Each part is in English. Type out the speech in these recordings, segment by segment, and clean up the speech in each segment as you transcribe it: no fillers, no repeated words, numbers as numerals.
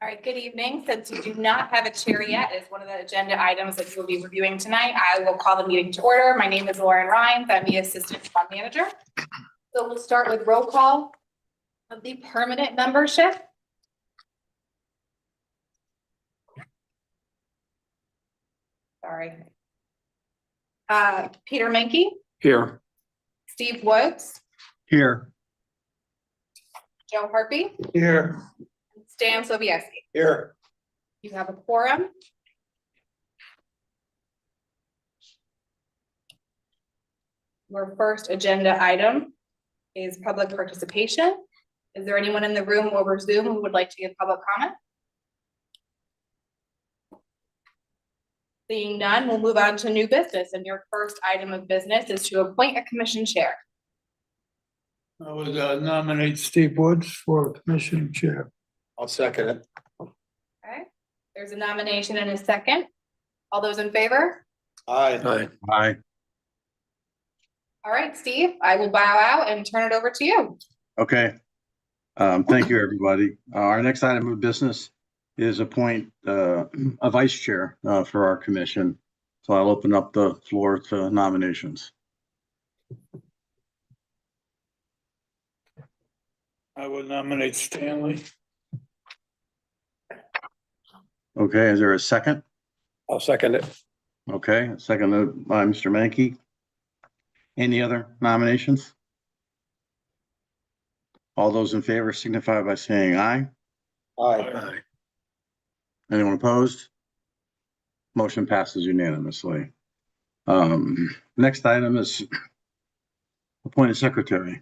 right, good evening. Since you do not have a chair yet, as one of the agenda items that you will be reviewing tonight, I will call the meeting to order. My name is Lauren Rhines. I'm the Assistant Fund Manager. So we'll start with roll call of the permanent membership. Sorry. Peter Menke, Here. Steve Woods, Here. Joe Harpy, Here. Stan Sobieski. Here. You have a quorum. Your first agenda item is public participation. Is there anyone in the room over Zoom who would like to give public comment? Seeing none, we'll move on to new business, and your first item of business is to appoint a commission chair. I would nominate Steve Woods for commission chair. I'll second it. Okay, there's a nomination and a second. All those in favor? Aye. Aye. All right, Steve, I will bow out and turn it over to you. Okay. Thank you, everybody. Our next item of business is appoint a vice chair for our commission. So I'll open up the floor to nominations. I would nominate Stanley. Okay, is there a second? I'll second it. Okay, seconded by Mr. Mankey. Any other nominations? All those in favor signify by saying aye. Aye. Anyone opposed? Motion passes unanimously. Next item is appoint a secretary.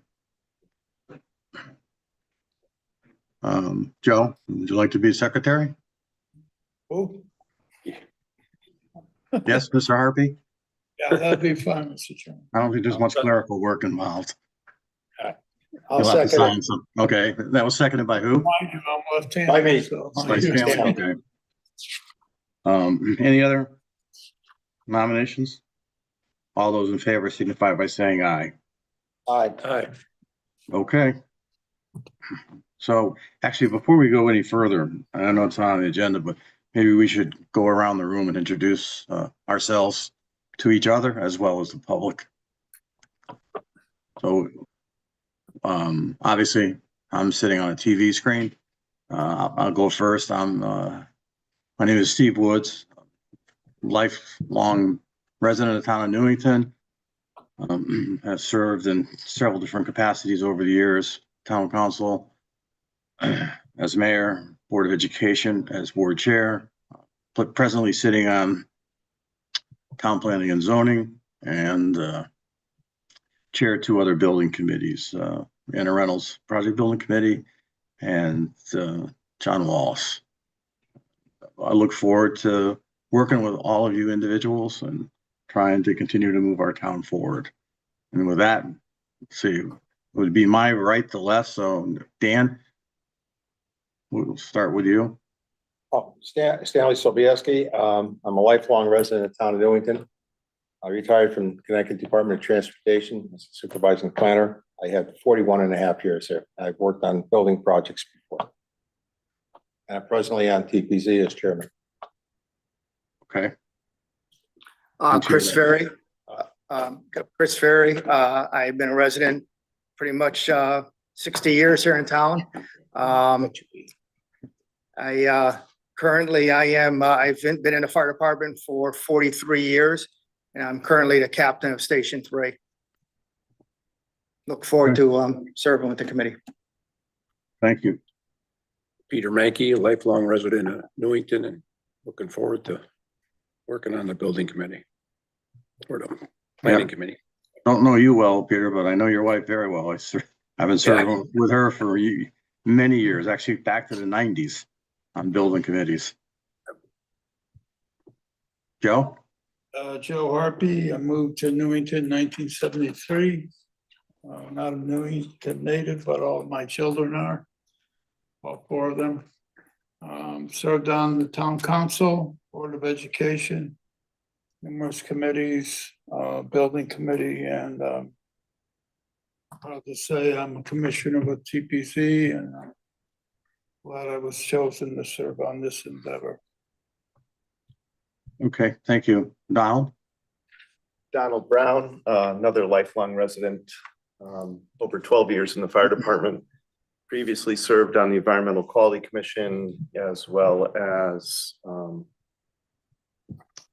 Joe, would you like to be secretary? Oh, Yes, Mr. Harpy? yeah, that'd be fine, Mr. Chairman. I don't think there's much clerical work involved. I'll You'll have to second sign it. some. Okay, that was seconded by who? Mind you, I'm left-handed. By me. so- By Stanley, okay. Any other nominations? All those in favor signify by saying aye. Aye. Aye. Okay. So actually, before we go any further, I know it's not on the agenda, but maybe we should go around the room and introduce ourselves to each other as well as the public. So obviously, I'm sitting on a TV screen. I'll go first. My name is Steve Woods, lifelong resident of the town of Newington. Have served in several different capacities over the years, town council, as mayor, board of education, as board chair, but presently sitting on town planning and zoning and chair two other building committees, Anna Reynolds Project Building Committee and John Wallace. I look forward to working with all of you individuals and trying to continue to move our town forward. And with that, let's see, it would be my right to left. So Dan, we'll start with you. Oh, Stanley Sobieski. I'm a lifelong resident of the town of Newington. I retired from Connecticut Department of Transportation as a supervising planner. I had 41 and a half years here. I've worked on building projects before. And I'm presently on TPZ as chairman. Okay. Chris Ferry. Chris Ferry. I've been a resident pretty much 60 years here in town. I've been in the fire department for 43 years, and I'm currently the captain of Station 3. Look forward to serving with the committee. Thank you. Peter Mankey, a lifelong resident of Newington, and looking forward to working on the building committee or the planning committee. Don't know you well, Peter, but I know your wife very well. I've been serving with her for many years, actually back to the 90s on building committees. Joe? Joe Harpy. I moved to Newington in 1973. Not a Newington native, but all of my children are, all four of them. Served on the town council, board of education, numerous committees, building committee, and proud to say I'm a commissioner with TPC and glad I was chosen to serve on this endeavor. Okay, thank you. Donald? Donald Brown, another lifelong resident, over 12 years in the fire department. Previously served on the Environmental Quality Commission as well as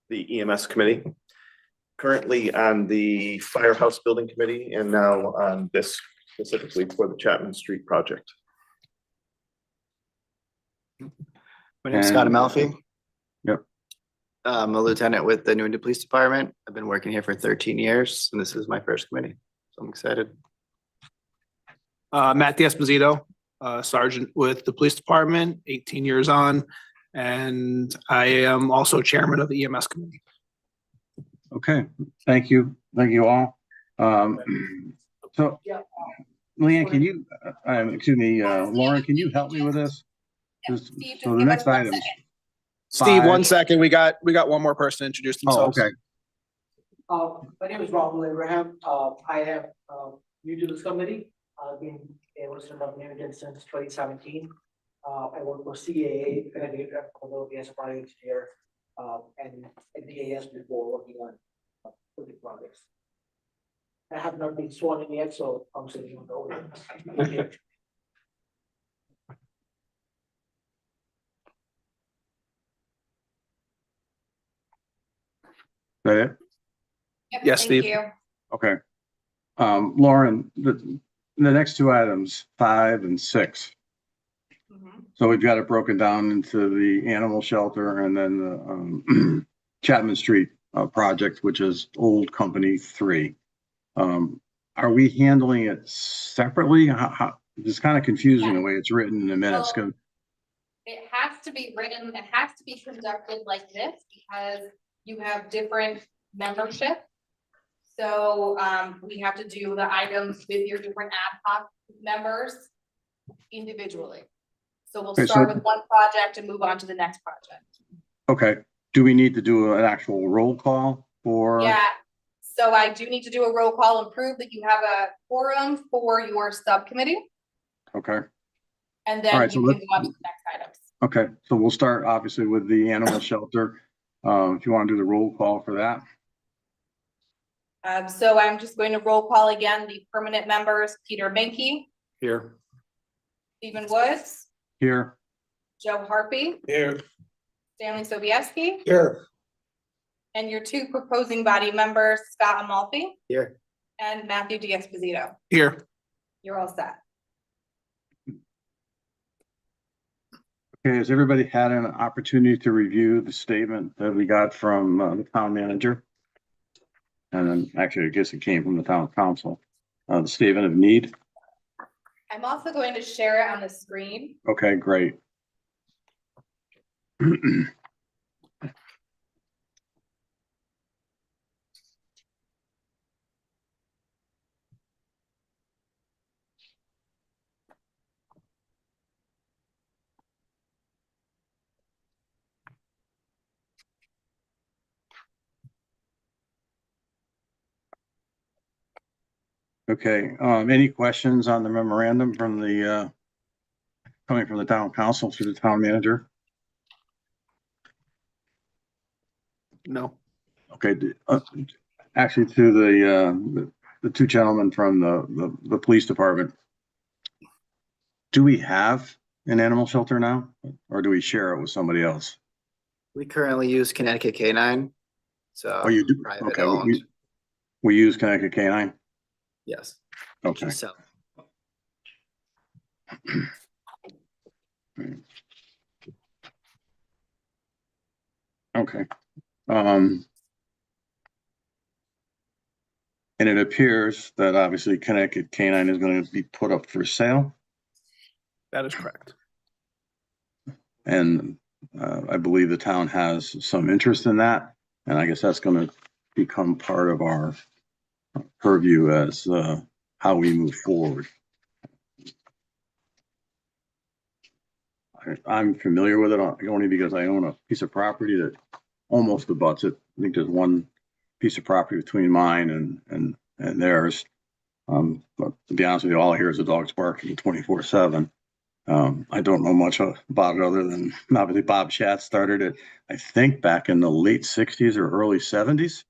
the EMS committee. Currently on the Firehouse Building Committee and now on this specifically for the Chapman Street project. My name is Scott And- Amalfi. Yep. I'm a lieutenant with the Newington Police Department. I've been working here for 13 years and this is my first committee. So I'm excited. Matt D'Esposito, Sergeant with the Police Department, 18 years on, and I am also chairman of the EMS committee. Okay, thank you. Thank you all. So, Leanne, can you, excuse me, Lauren, can you help me with this? Just- Steve, just So the give us next 1 item. second. Steve, Five. 1 second. We got one more person to introduce Oh, themselves. okay. My name is Rahul Abraham. I have, new to this committee. I've been a resident of Newington since 2017. I work for CAA, Connecticut Availability as a project engineer, and DAS before working on building projects. I have not been sworn in yet, so I'm sitting on the order. Is that it? Yep, Yes, thank Steve. you. Okay. Lauren, the next two items, 5 and 6. Mhm. So we've got it broken down into the animal shelter and then the Chapman Street project, which is Old Company 3. Are we handling it separately? It's kind of confusing the way it's written in the minutes. Well, it has to be written, it has to be conducted like this because you have different membership. So, we have to do the items with your different ad hoc members individually. So we'll Okay, start so- with one project and move on to the next project. Okay. Do we need to do an actual roll call for? Yeah, so I do need to do a roll call and prove that you have a quorum for your subcommittee, Okay. and All then right, so you can let's- go on to the next items. Okay. So we'll start obviously with the animal shelter. If you want to do the roll call for that. So I'm just going to roll call again, the permanent members, Peter Menke, Here. Stephen Woods, Here. Joe Harpy, Here. Stanley Sobieski, Here. and your 2 proposing body members, Scott Amalfi Here. and Matthew D'Esposito. Here. You're all set. Okay, has everybody had an opportunity to review the statement that we got from the town manager? And then actually, I guess it came from the town council, the statement of need. I'm also going to share it on the screen. Okay, great. Okay, any questions on the memorandum from the, coming from the town council through the town manager? No. Okay, actually to the 2 gentlemen from the police department. Do we have an animal shelter now, or do we share it with somebody else? We currently use Connecticut K9. So. Oh, you do? Private Okay, owned. we use Connecticut K9? Yes. Okay. So, Okay. And it appears that obviously Connecticut K9 is going to be put up for sale. That is correct. And I believe the town has some interest in that. And I guess that's going to become part of our purview as how we move forward. I'm familiar with it only because I own a piece of property that almost abuts it. I think there's one piece of property between mine and theirs. But to be honest with you, all I hear is the dogs barking 24/7. I don't know much about it other than obviously Bob Schatz started it, I think back in the late sixties or early seventies.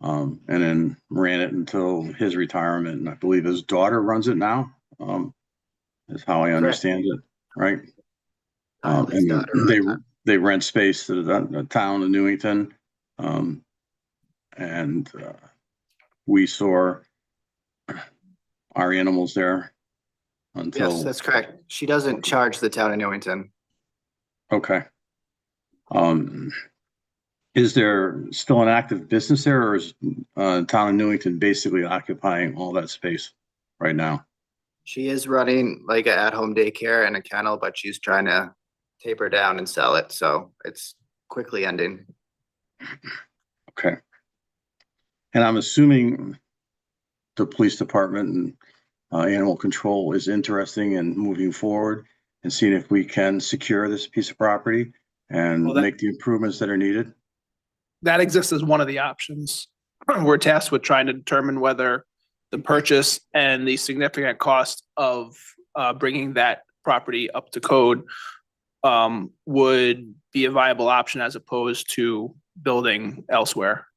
And then ran it until his retirement, and I believe his daughter runs it now. Is how I understand it, right? His And daughter runs that. they rent space to the town of Newington. And we store our animals there until. Yes, that's correct. She doesn't charge the town of Newington. Okay. Is there still an active business there, or is town of Newington basically occupying all that space right now? She is running like an at-home daycare and a kennel, but she's trying to taper down and sell it, so it's quickly ending. Okay. And I'm assuming the police department and animal control is interesting in moving forward and seeing if we can secure this piece of property and Well, that- make the improvements that are needed. That exists as one of the options. We're tasked with trying to determine whether the purchase and the significant cost of bringing that property up to code would be a viable option as opposed to building elsewhere.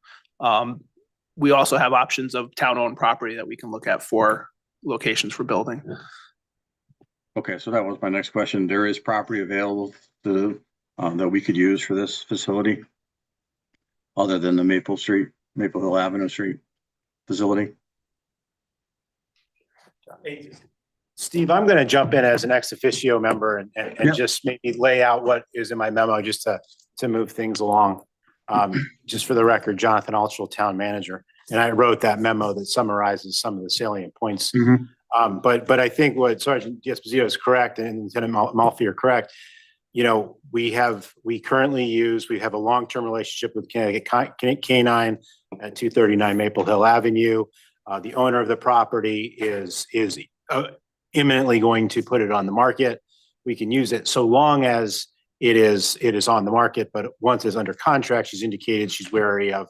We also have options of town-owned property that we can look at for locations for building. Okay, so that was my next question. There is property available to that we could use for this facility other than the Maple Hill Avenue Street facility? Steve, I'm going to jump in as an ex officio member and Yeah. just maybe lay out what is in my memo just to move things along. Just for the record, Jonathan Altschul, Town Manager, and I wrote that memo that summarizes some of the salient points. But I think what Sergeant D'Esposito is correct and Lieutenant Malfi are correct. You know, we have a long-term relationship with Connecticut Canine at 239 Maple Hill Avenue. The owner of the property is imminently going to put it on the market. We can use it so long as it is on the market, but once it's under contract, she's indicated she's wary of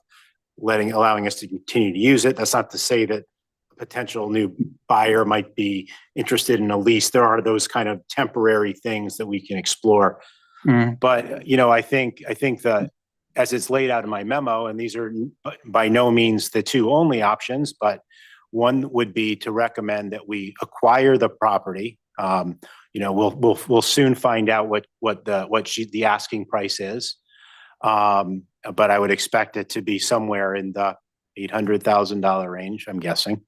allowing us to continue to use it. That's not to say that a potential new buyer might be interested in a lease. There are those kind of temporary things that we can explore. But, you know, I think that as it's laid out in my memo, and these are by no means the two only options, but one would be to recommend that we acquire the property. You know, we'll soon find out what the asking price is. But I would expect it to be somewhere in the $800,000 range, I'm guessing.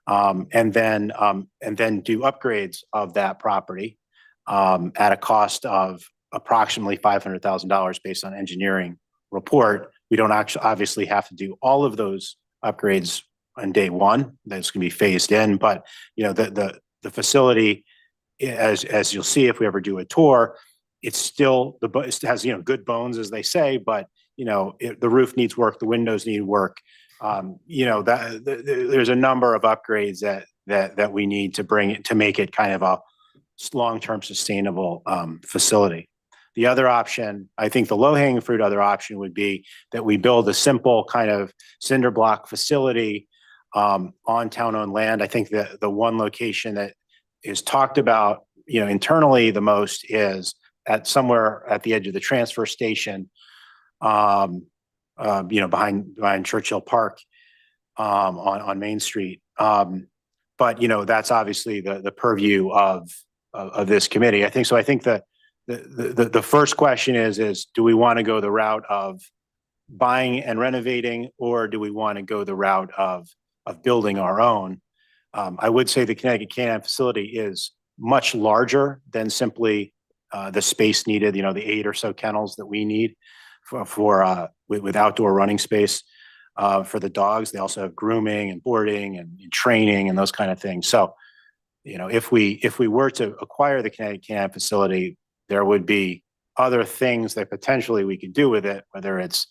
And then do upgrades of that property at a cost of approximately $500,000 based on engineering report. We don't obviously have to do all of those upgrades on day one. That's going to be phased in, but you know, the facility, as you'll see if we ever do a tour, it's still it has, you know, good bones, as they say, but you know, the roof needs work, the windows need work. You know, there's a number of upgrades that we need to bring it to make it kind of a long-term sustainable facility. The other option, I think the low-hanging fruit other option would be that we build a simple kind of cinder block facility on town-owned land. I think that the one location that is talked about, you know, internally the most is somewhere at the edge of the transfer station, you know, behind Churchill Park on Main Street. But you know, that's obviously the purview of this committee. I think so. I think that the first question is do we want to go the route of buying and renovating, or do we want to go the route of building our own? I would say the Connecticut Canine facility is much larger than simply the space needed, you know, the 8 or so kennels that we need with outdoor running space for the dogs. They also have grooming and boarding and training and those kind of things. So, you know, if we were to acquire the Connecticut Canine facility, there would be other things that potentially we could do with it, whether it's,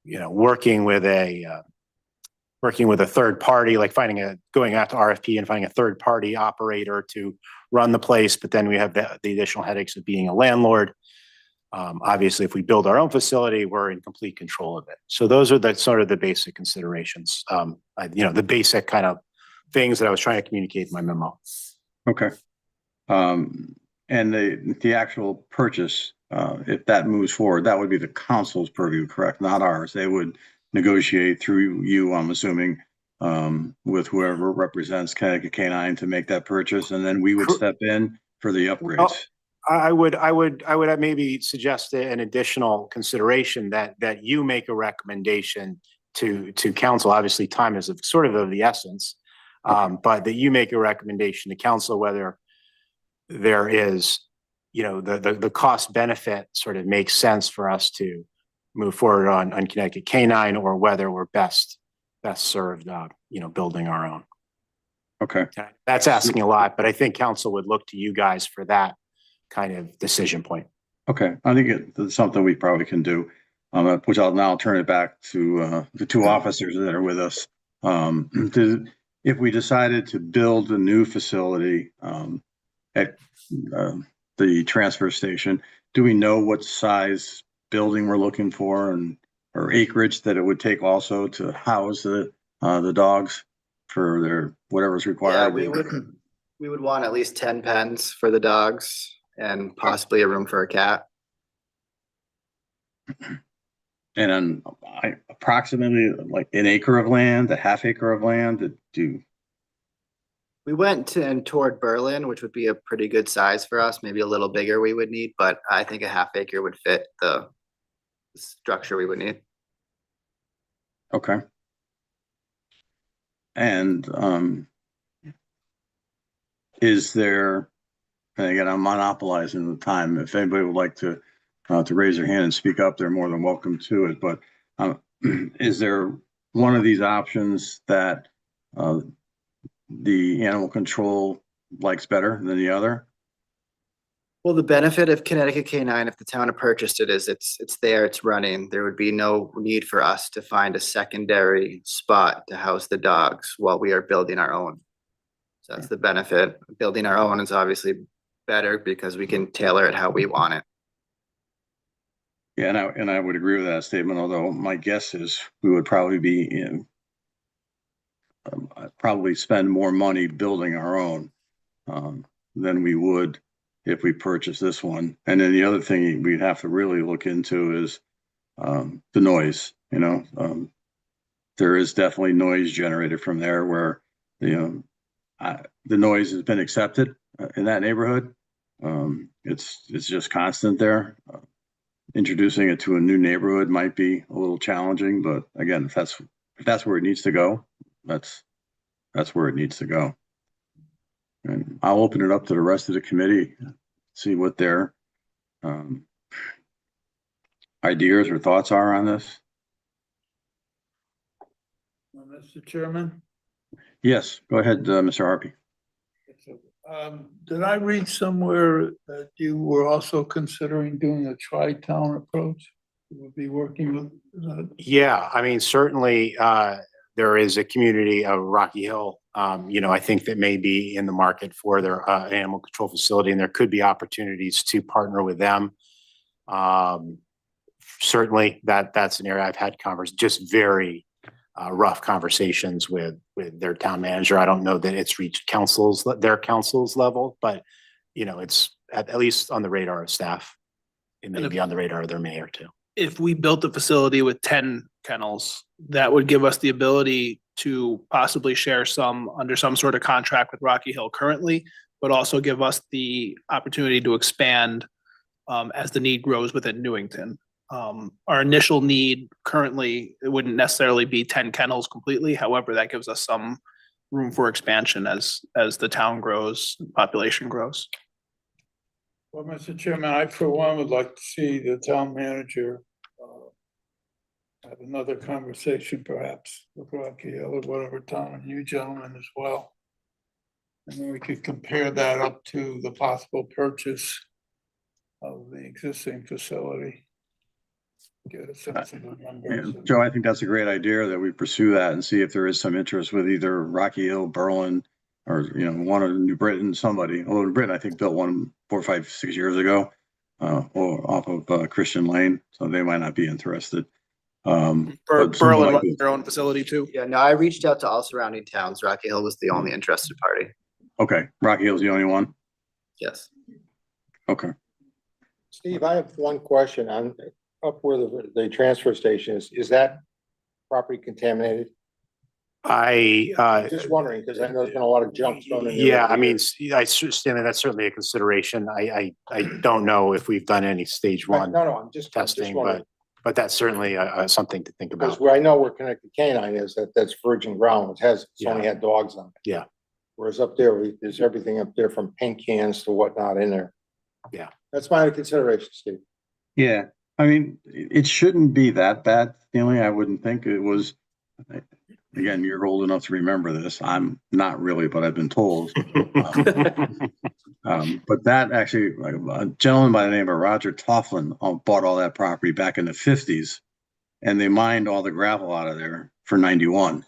you know, working with a third party, like going out to RFP and finding a third party operator to run the place. But then we have the additional headaches of being a landlord. Obviously, if we build our own facility, we're in complete control of it. So those are the sort of the basic considerations. You know, the basic kind of things that I was trying to communicate in my memo. Okay. And the actual purchase, if that moves forward, that would be the council's purview, correct? Not ours. They would negotiate through you, I'm assuming, with whoever represents Connecticut K-9 to make that purchase, and then we would step in for the upgrades. I would maybe suggest an additional consideration that you make a recommendation to council. Obviously, time is sort of the essence. But that you make a recommendation to council whether there is, the cost benefit sort of makes sense for us to move forward on Connecticut K-9, or whether we're best served, building our own. Okay. That's asking a lot, but I think council would look to you guys for that kind of decision point. Okay, I think it's something we probably can do, which I'll now turn it back to the two officers that are with us. If we decided to build a new facility at the transfer station, do we know what size building we're looking for or acreage that it would take also to house the dogs for their whatever's required? Yeah, we would want at least 10 pens for the dogs and possibly a room for a cat. And then approximately like an acre of land, a half acre of land to do. We went toward Berlin, which would be a pretty good size for us. Maybe a little bigger we would need, but I think a half acre would fit the structure we would need. Okay. And is there, and again, I'm monopolizing the time. If anybody would like to raise their hand and speak up, they're more than welcome to it. But is there one of these options that the animal control likes better than the other? Well, the benefit of Connecticut K-9, if the town had purchased it, is it's there, it's running. There would be no need for us to find a secondary spot to house the dogs while we are building our own. So that's the benefit. Building our own is obviously better because we can tailor it how we want it. Yeah, and I would agree with that statement, although my guess is we would probably be in probably spend more money building our own than we would if we purchase this one. And then the other thing we'd have to really look into is the noise. There is definitely noise generated from there where the noise has been accepted in that neighborhood. It's just constant there. Introducing it to a new neighborhood might be a little challenging, but again, if that's where it needs to go, that's where it needs to go. And I'll open it up to the rest of the committee, see what their ideas or thoughts are on this. Mr. Chairman? Yes, go ahead, Mr. Harpy. Did I read somewhere that you were also considering doing a tri-town approach? You would be working with Yeah, I mean, certainly there is a community of Rocky Hill, I think that may be in the market for their animal control facility, and there could be opportunities to partner with them. Certainly that's an area I've had just very rough conversations with their town manager. I don't know that it's reached their council's level, but it's at least on the radar of staff. It may be on the radar of their mayor too. If we built a facility with 10 kennels, that would give us the ability to possibly share some under some sort of contract with Rocky Hill currently, but also give us the opportunity to expand as the need grows within Newington. Our initial need currently, it wouldn't necessarily be 10 kennels completely. However, that gives us some room for expansion as the town grows, population grows. Well, Mr. Chairman, I for one would like to see the town manager have another conversation perhaps with Rocky Hill or whatever town, and you gentlemen as well. And then we could compare that up to the possible purchase of the existing facility. Get a sense of the numbers. Joe, I think that's a great idea that we pursue that and see if there is some interest with either Rocky Hill, Berlin, or one of New Britain, somebody. Although New Britain, I think, built one 4, 5, 6 years ago, or off of Christian Lane, so they might not be interested. Berlin runs their own facility too. Yeah, no, I reached out to all surrounding towns. Rocky Hill was the only interested party. Okay, Rocky Hill's the only one. Yes. Okay. Steve, I have one question on up where the transfer station is that property contaminated? Just wondering, because I know there's been a lot of junk thrown in there. Yeah, over I the mean, years. Stanley, that's certainly a consideration. I don't know if we've done any stage Right, one no, I'm just testing, wondering, but that's certainly something to think because about. where I know where Connected Canine is, that's virgin ground, it's only Yeah. had dogs on it. Yeah. Whereas up there, there's everything up there from paint cans to whatnot in there. Yeah. That's my consideration, Steve. Yeah, I mean, it shouldn't be that bad, Stanley. I wouldn't think it was. Again, you're old enough to remember this. I'm not really, but I've been told. But that actually, like, a gentleman by the name of Roger Toughlin bought all that property back in the 50s, and they mined all the gravel out of there for 91.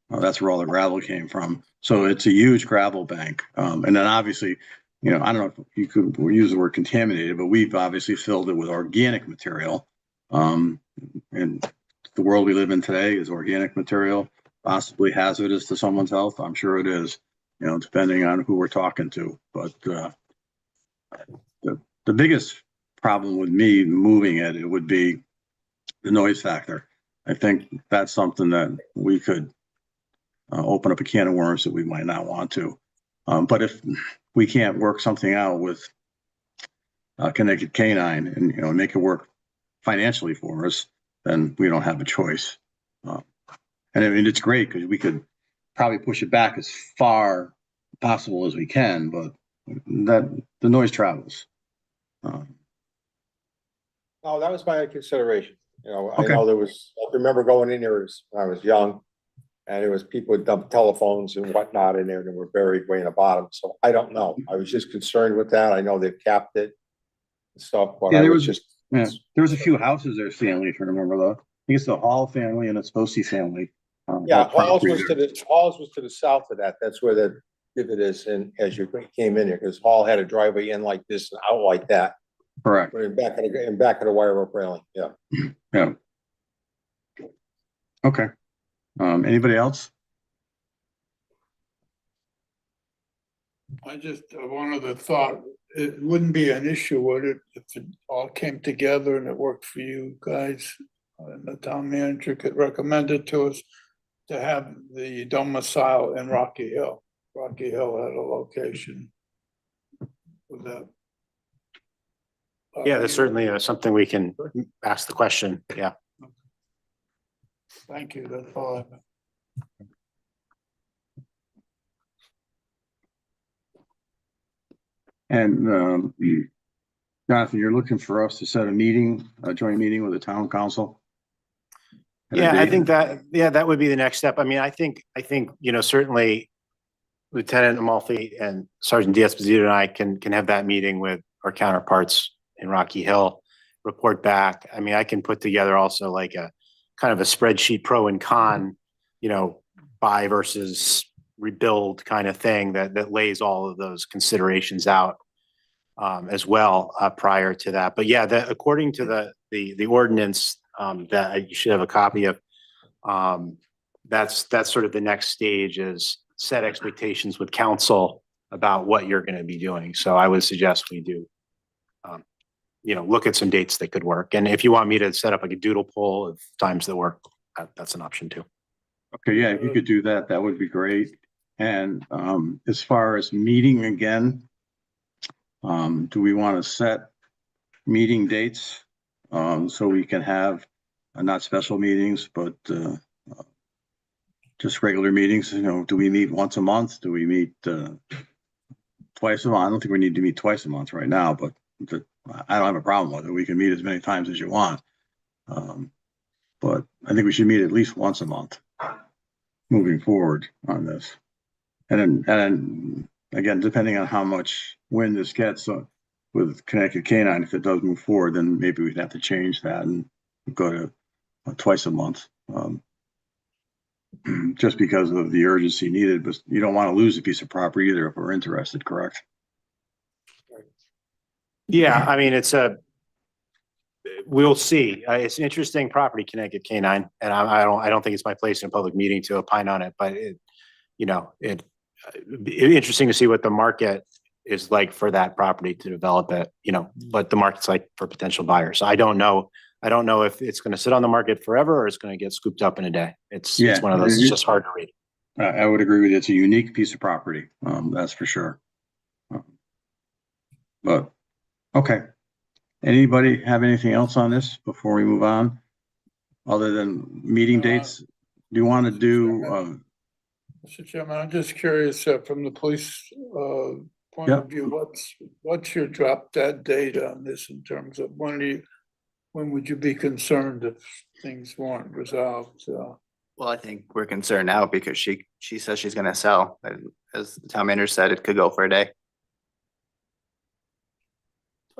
That's where all the gravel came from. So it's a huge gravel bank. And then obviously, I don't know if you could use the word contaminated, but we've obviously filled it with organic material. And the world we live in today is organic material, possibly hazardous to someone's health. I'm sure it is, depending on who we're talking to. But the biggest problem with me moving it would be the noise factor. I think that's something that we could open up a can of worms that we might not want to. But if we can't work something out with Connected Canine and make it work financially for us, then we don't have a choice. And I mean, it's great because we could probably push it back as far possible as we can, but that the noise travels. Oh, that was my consideration. I Okay. know I remember going in there when I was young. And it was people would dump telephones and whatnot in there that were buried way in the bottom. So I don't know. I was just concerned with that. I know they've capped it and stuff, but Yeah, I there was was- just. Yeah, there was a few houses there, Stanley, if you remember though. I think it's the Hall family and the Sposi family. Yeah, had Halls property was there. Halls was to the south of that. That's where the divot is. And as you came in here, because Hall had a driveway in like this and out like that. Correct. But in back of the wire rope railing. Yeah. Yeah. Okay. Anybody else? I just, one other thought, it wouldn't be an issue, would it, if it all came together and it worked for you guys? And the town manager could recommend it to us to have the domicile in Rocky Hill. Rocky Hill had a location with that. Yeah, that's certainly something we can ask the question. Yeah. Thank you, that's all I have. And Jonathan, you're looking for us to set a joint meeting with the town council? At a Yeah, I date? think that would be the next step. I mean, I think, certainly Lieutenant Amalfi and Sergeant D'Esposito and I can have that meeting with our counterparts in Rocky Hill, report back. I mean, I can put together also like a kind of a spreadsheet pro and con, buy versus rebuild kind of thing that lays all of those considerations out as well prior to that. But yeah, according to the ordinance that you should have a copy of, that's sort of the next stage is set expectations with council about what you're going to be doing. So I would suggest we do, look at some dates that could work. And if you want me to set up like a doodle poll of times that work, that's an option too. Okay, yeah, if you could do that, that would be great. And as far as meeting again, do we want to set meeting dates so we can have not special meetings, but just regular meetings? Do we meet once a month? Do we meet twice a month? I don't think we need to meet twice a month right now, but I don't have a problem with it. We can meet as many times as you want. But I think we should meet at least once a month moving forward on this. And then again, depending on how much wind this gets with Connected Canine, if it does move forward, then maybe we'd have to change that and go to twice a month. Just because of the urgency needed, but you don't want to lose a piece of property either if we're interested, correct? Yeah, I mean, we'll see. It's an interesting property, Connecticut Canine, and I don't think it's my place in a public meeting to opine on it, but it'd be interesting to see what the market is like for that property to develop it, what the market's like for potential buyers. I don't know. I don't know if it's gonna sit on the market forever or it's gonna get scooped up in a day. It's one of those, it's just hard to read. I would agree with you. It's a unique piece of property. That's for sure. But, okay. Anybody have anything else on this before we move on? Other than meeting dates? Do you want to do, Mr. Chairman, I'm just curious, from the police, point Yep. of view, what's your drop dead date on this in terms of when would you be concerned if things weren't resolved? Well, I think we're concerned now because she says she's gonna sell. And as the town manager said, it could go for a day.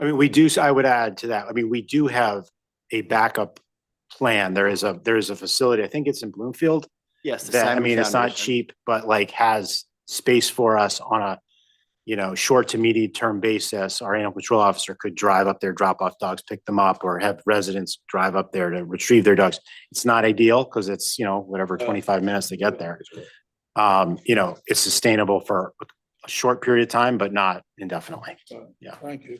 I mean, I would add to that. I mean, we do have a backup plan. There is a facility, I think it's in Bloomfield. Yes. That, I mean, it's not cheap, but like has space for us on a, short to medium term basis. Our animal control officer could drive up there, drop off dogs, pick them up, or have residents drive up there to retrieve their dogs. It's not ideal because it's, whatever, 25 minutes to get there. It's sustainable for a short period of time, but not indefinitely. Yeah. Thank you.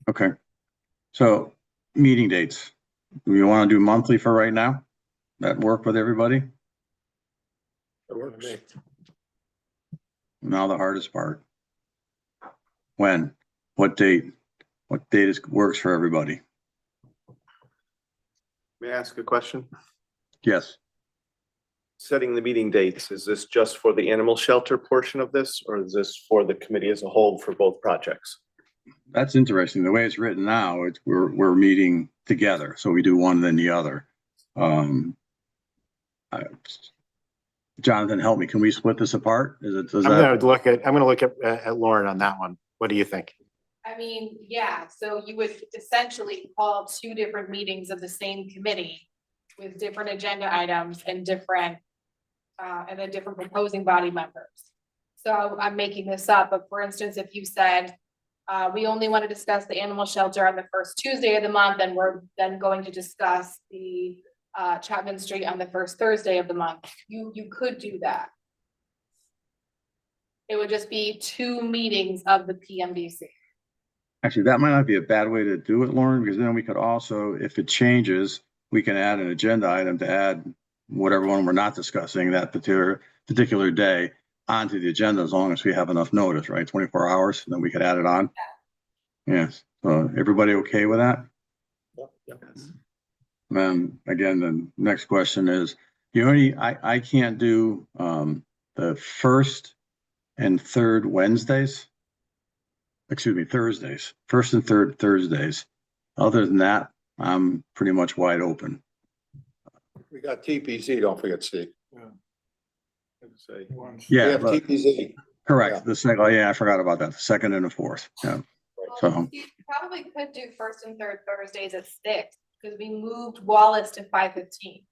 okay. So meeting dates. Do you want to do monthly for right now? That work with everybody? That works. Now the hardest part. When? What date? What date works for everybody? May I ask a question? Yes. Setting the meeting dates, is this just for the animal shelter portion of this, or is this for the committee as a whole for both projects? That's interesting. The way it's written now, we're meeting together. So we do one then the other. Jonathan, help me. Can we split this apart? I'm gonna look at Lauren on that one. What do you think? I mean, yeah, so you would essentially call two different meetings of the same committee with different agenda items and different proposing body members. So I'm making this up, but for instance, if you said, we only want to discuss the animal shelter on the first Tuesday of the month, and we're then going to discuss the Chapman Street on the first Thursday of the month, you could do that. It would just be two meetings of the PMDC. Actually, that might not be a bad way to do it, Lauren, because then we could also, if it changes, we can add an agenda item to add whatever one we're not discussing that particular day onto the agenda, as long as we have enough notice, right? 24 hours, then we could add it on. Yes. So everybody okay with that? Then again, the next question is, I can't do the first and third Wednesdays. Excuse me, Thursdays, first and third Thursdays. Other than that, I'm pretty much wide open. We got TPZ, don't forget, Steve. We Yeah, have TPZ. correct. Yeah. The second, yeah, I forgot about that. The second and the fourth. Yeah. So You probably could do first and third Thursdays at 6, because we moved Wallace to 5:15.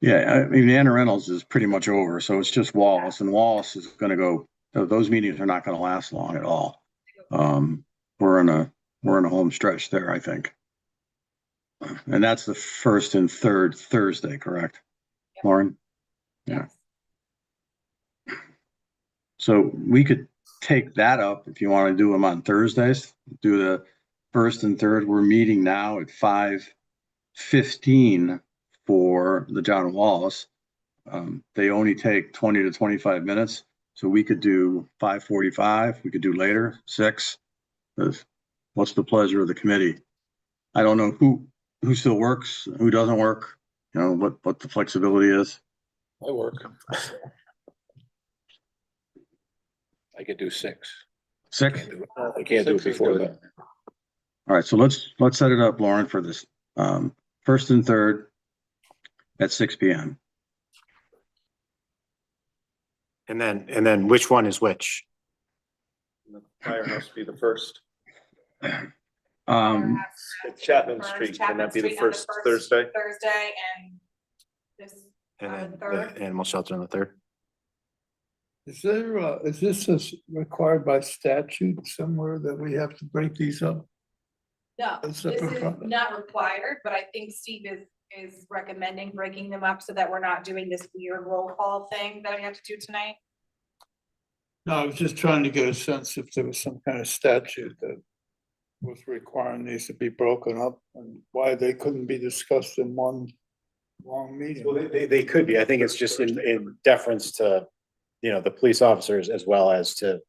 yeah, I mean, the Anna Reynolds is pretty much over, so it's just Wallace, and Wallace is going to go. Those meetings are not going to last long at all. We're in a home stretch there, I think. And that's the first and third Thursday, correct, Lauren? Yeah. So we could take that up if you want to do them on Thursdays. Do the first and third. We're meeting now at 5:15 for the John Wallace. They only take 20 to 25 minutes. So we could do 5:45. We could do later, 6. What's the pleasure of the committee? I don't know who still works, who doesn't work, what the flexibility is. I work. I could do 6. 6? I can't do it before that. All right, so let's set it up, Lauren, for this first and third at 6 p.m. And then which one is which? The firehouse be the first. Um, Chapman Street, can that be the first Thursday? Thursday and this, And then third. the animal shelter on the third? Is this required by statute somewhere that we have to break these up? no, That's this separate is from it. not required, but I think Steve is is recommending breaking them up so that we're not doing this weird roll call thing that we have to do tonight. No, I was just trying to get a sense if there was some kind of statute that was requiring these to be broken up and why they couldn't be discussed in one long meeting. Well, they could be. I think it's just in deference to, you know, the police officers as well as to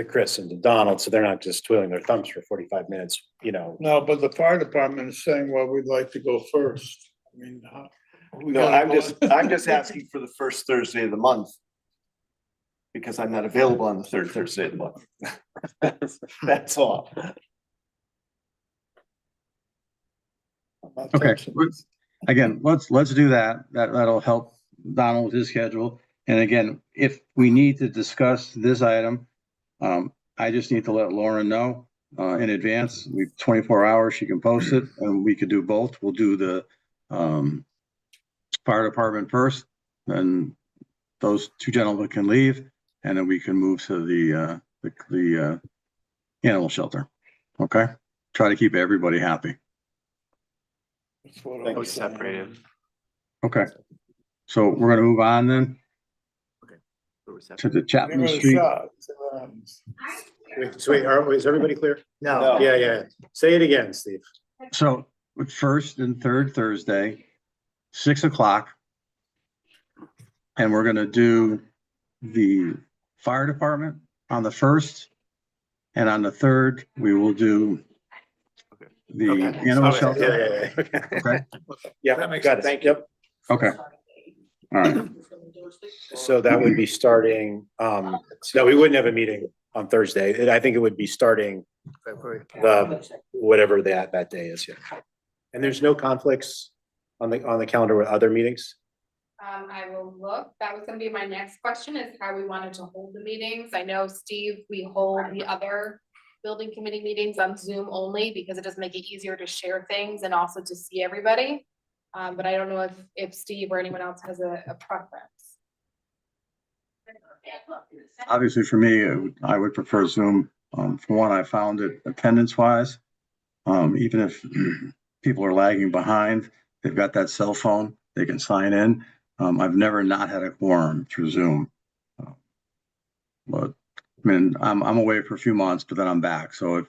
Chris and to Donald, so they're not just twiddling their thumbs for 45 minutes, you know. No, but the fire department is saying, well, we'd like to go first. I mean, we No, gotta I'm just asking for the first Thursday of the month. Because I'm not available on the third Thursday of the month. That's all. I'm not Okay, touching let's- again, let's do that. That'll help Donald with his schedule. And again, if we need to discuss this item, I just need to let Lauren know in advance. We've 24 hours, she can post it, and we could do both. We'll do the fire department first, then those two gentlemen can leave, and then we can move to the animal shelter. Okay? Try to keep everybody happy. That's what I was saying. separated. Okay. So we're gonna move on then to the Give Chapman it a Street. shot. See what happens. Is everybody clear? No, Yeah. Say it again, Steve. So first and third Thursday, 6 o'clock. And we're gonna do the fire department on the first. And on the third, we will do the animal shelter. Yeah. Okay, Yeah, That makes got it. sense. Yep. okay, all right. So that would be starting, no, we wouldn't have a meeting on Thursday. I think it would be starting whatever that day is, yeah. And there's no conflicts on the calendar with other meetings? I will look. That was gonna be my next question, is how we wanted to hold the meetings. I know, Steve, we hold the other building committee meetings on Zoom only because it does make it easier to share things and also to see everybody. But I don't know if Steve or anyone else has a preference. Obviously, for me, I would prefer Zoom. For one, I found it attendance wise. Even if people are lagging behind, they've got that cell phone, they can sign in. I've never not had a quorum through Zoom. But I mean, I'm away for a few months, but then I'm back. So if,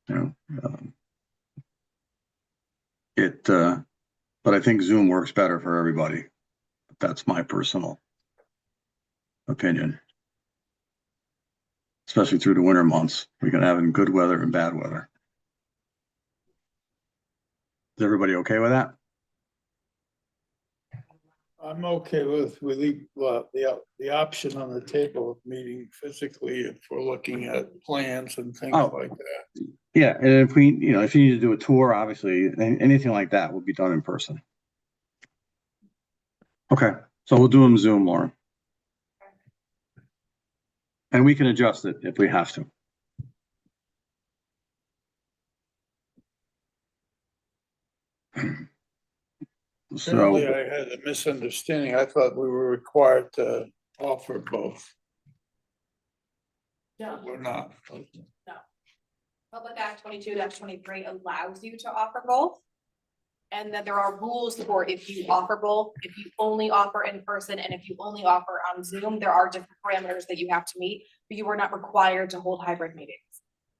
you know, but I think Zoom works better for everybody. That's my personal opinion. Especially through the winter months, we can have in good weather and bad weather. Is everybody okay with that? I'm okay with, we leave the option on the table of meeting physically if we're looking at plans and things Oh. like that. Yeah, and if we, you know, if you need to do a tour, obviously, anything like that will be done in person. Okay, so we'll do them Zoom, Lauren. And we can adjust it if we have to. Apparently So, I had a misunderstanding. I thought we were required to offer both. No. We're not. Public Act 22-23 allows you to offer both. And then there are rules for if you offer both, if you only offer in person, and if you only offer on Zoom, there are different parameters that you have to meet, but you are not required to hold hybrid meetings.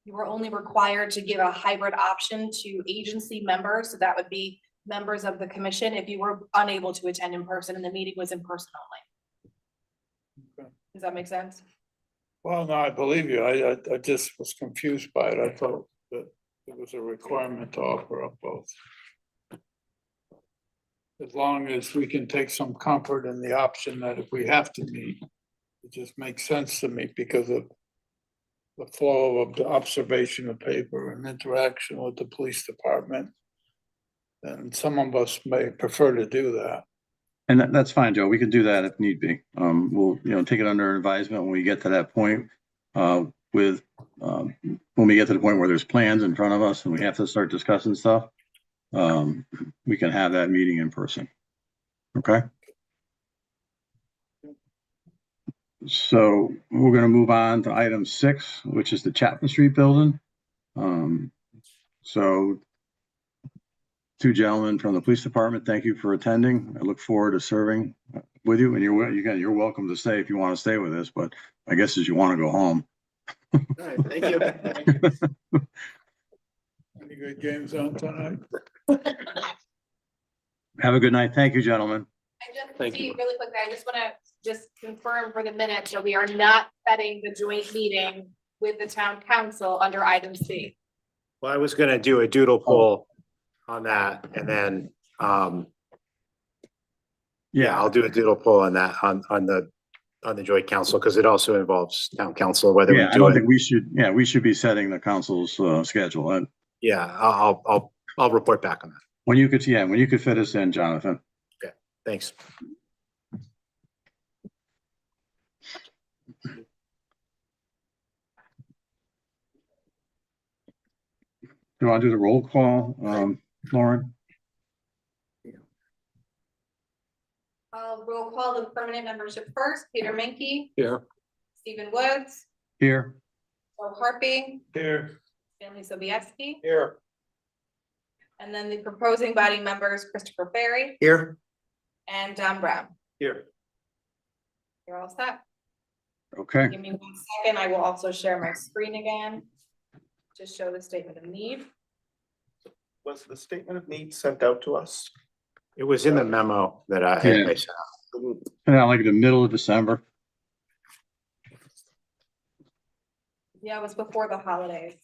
You are only required to give a hybrid option to agency members, so that would be members of the commission if you were unable to attend in person and the meeting was in person only. Okay. Does that make sense? Well, no, I believe you. I just was confused by it. I thought that it was a requirement to offer up both. As long as we can take some comfort in the option that if we have to meet, it just makes sense to me because of the flow of the observation of paper and interaction with the police department. And some of us may prefer to do that. and that's fine, Joe. We can do that if need be. We'll, you know, take it under advisement when we get to that point. When we get to the point where there's plans in front of us and we have to start discussing stuff, we can have that meeting in person. Okay? So we're gonna move on to item 6, which is the Chapman Street building. So two gentlemen from the police department, thank you for attending. I look forward to serving with you, and you're welcome to stay if you want to stay with us, but I guess as you want to go home. All right, thank you. Any good games on tonight? Have a good night. Thank you, gentlemen. And just Thank see you. really quickly, I just want to just confirm for the minutes that we are not setting the joint meeting with the town council under item C. Well, I was gonna do a doodle poll on that and then, yeah, I'll do a doodle poll on that, on the joint council, because it also involves town council, whether we Yeah, I do don't it. think we should be setting the council's schedule. And Yeah, I'll report back on that. when you could fit us in, Jonathan. Thanks. Do you want to do the roll call, Lauren? I'll roll call the permanent membership first. Peter Menke, Here. Stephen Woods, Here. Joe Harpy, Here. Stanley Sobieski, Here. and then the proposing body members, Christopher Ferry Here, and Don Brown. Here. You're all set. Okay. Give me 1 second. I will also share my screen again to show the statement of need. Was the statement of need sent out to us? It was in the memo that I Yeah. sent. Yeah, like the middle of December. Yeah, it was before the holidays.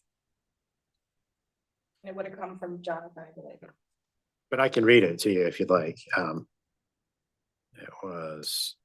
It would have come from Jonathan, I believe. But I can read it to you if you'd like. It was,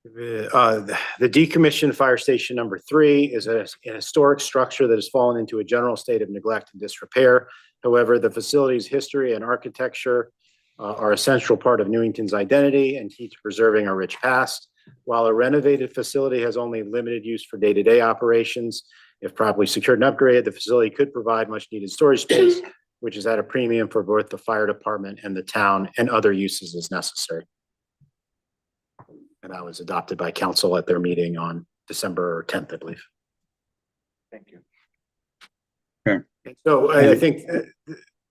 the decommissioned fire station number 3 is an historic structure that has fallen into a general state of neglect and disrepair. However, the facility's history and architecture are a central part of Newington's identity and key to preserving our rich past. While a renovated facility has only limited use for day-to-day operations, if properly secured and upgraded, the facility could provide much needed storage space, which is at a premium for both the fire department and the town, and other uses as necessary. And that was adopted by council at their meeting on December 10th, I believe. Thank you. So I think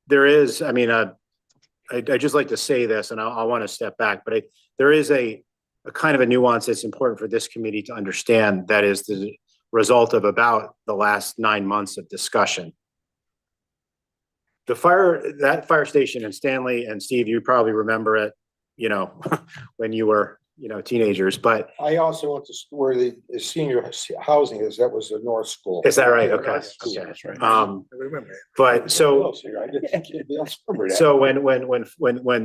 there is, I mean, I just like to say this, and I want to step back, but there is a kind of a nuance that's important for this committee to understand. That is the result of about the last 9 months of discussion. That fire station in Stanley, and Steve, you probably remember it, you know, when you were, you know, teenagers, but I also went to where the senior housing is. That was the North School. is that right? Okay. That's right. I remember. But so, I remember that. so when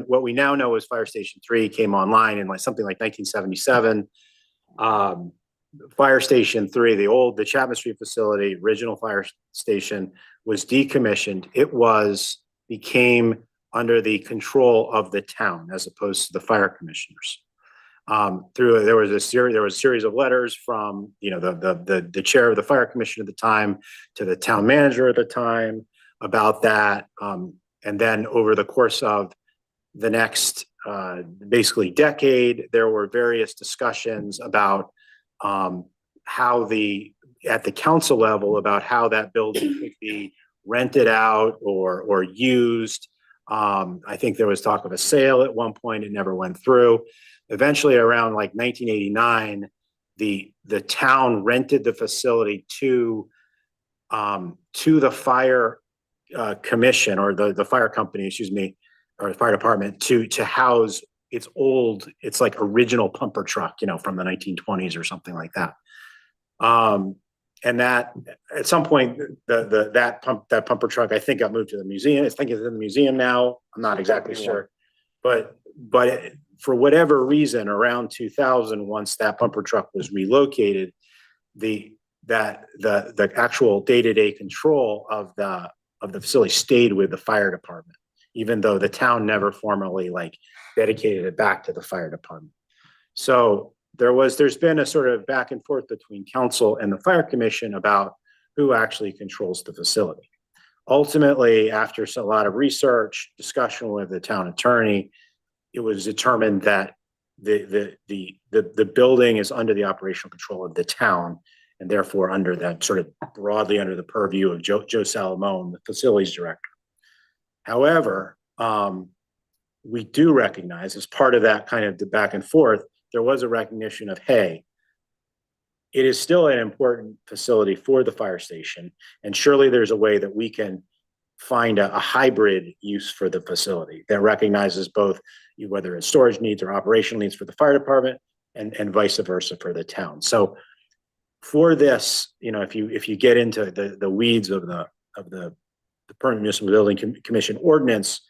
what we now know as Fire Station 3 came online in like something like 1977, Fire Station 3, the Chapman Street facility, original fire station, was decommissioned. It became under the control of the town as opposed to the fire commissioners. There was a series of letters from, you know, the chair of the fire commission at the time to the town manager at the time about that. And then over the course of the next basically decade, there were various discussions about how at the council level about how that building could be rented out or used. I think there was talk of a sale at one point. It never went through. Eventually, around like 1989, the town rented the facility to the fire commission, or the fire company, excuse me, or the fire department, to house it's like original pumper truck, you know, from the 1920s or something like that. And that at some point, that pumper truck, I think, got moved to the museum. I think it's in the museum now. I'm not exactly sure, but for whatever reason, around 2000, once that pumper truck was relocated, the actual day-to-day control of the facility stayed with the fire department, even though the town never formally like dedicated it back to the fire department. So there's been a sort of back and forth between council and the fire commission about who actually controls the facility. Ultimately, after a lot of research, discussion with the town attorney, it was determined that the building is under the operational control of the town and therefore under that sort of broadly under the purview of Joe Salamone, the facilities director. However, we do recognize as part of that kind of the back and forth, there was a recognition of, hey, it is still an important facility for the fire station. And surely there's a way that we can find a hybrid use for the facility that recognizes both whether it's storage needs or operational needs for the fire department and vice versa for the town. So for this, if you get into the weeds of the Permanent Municipal Building Commission ordinance,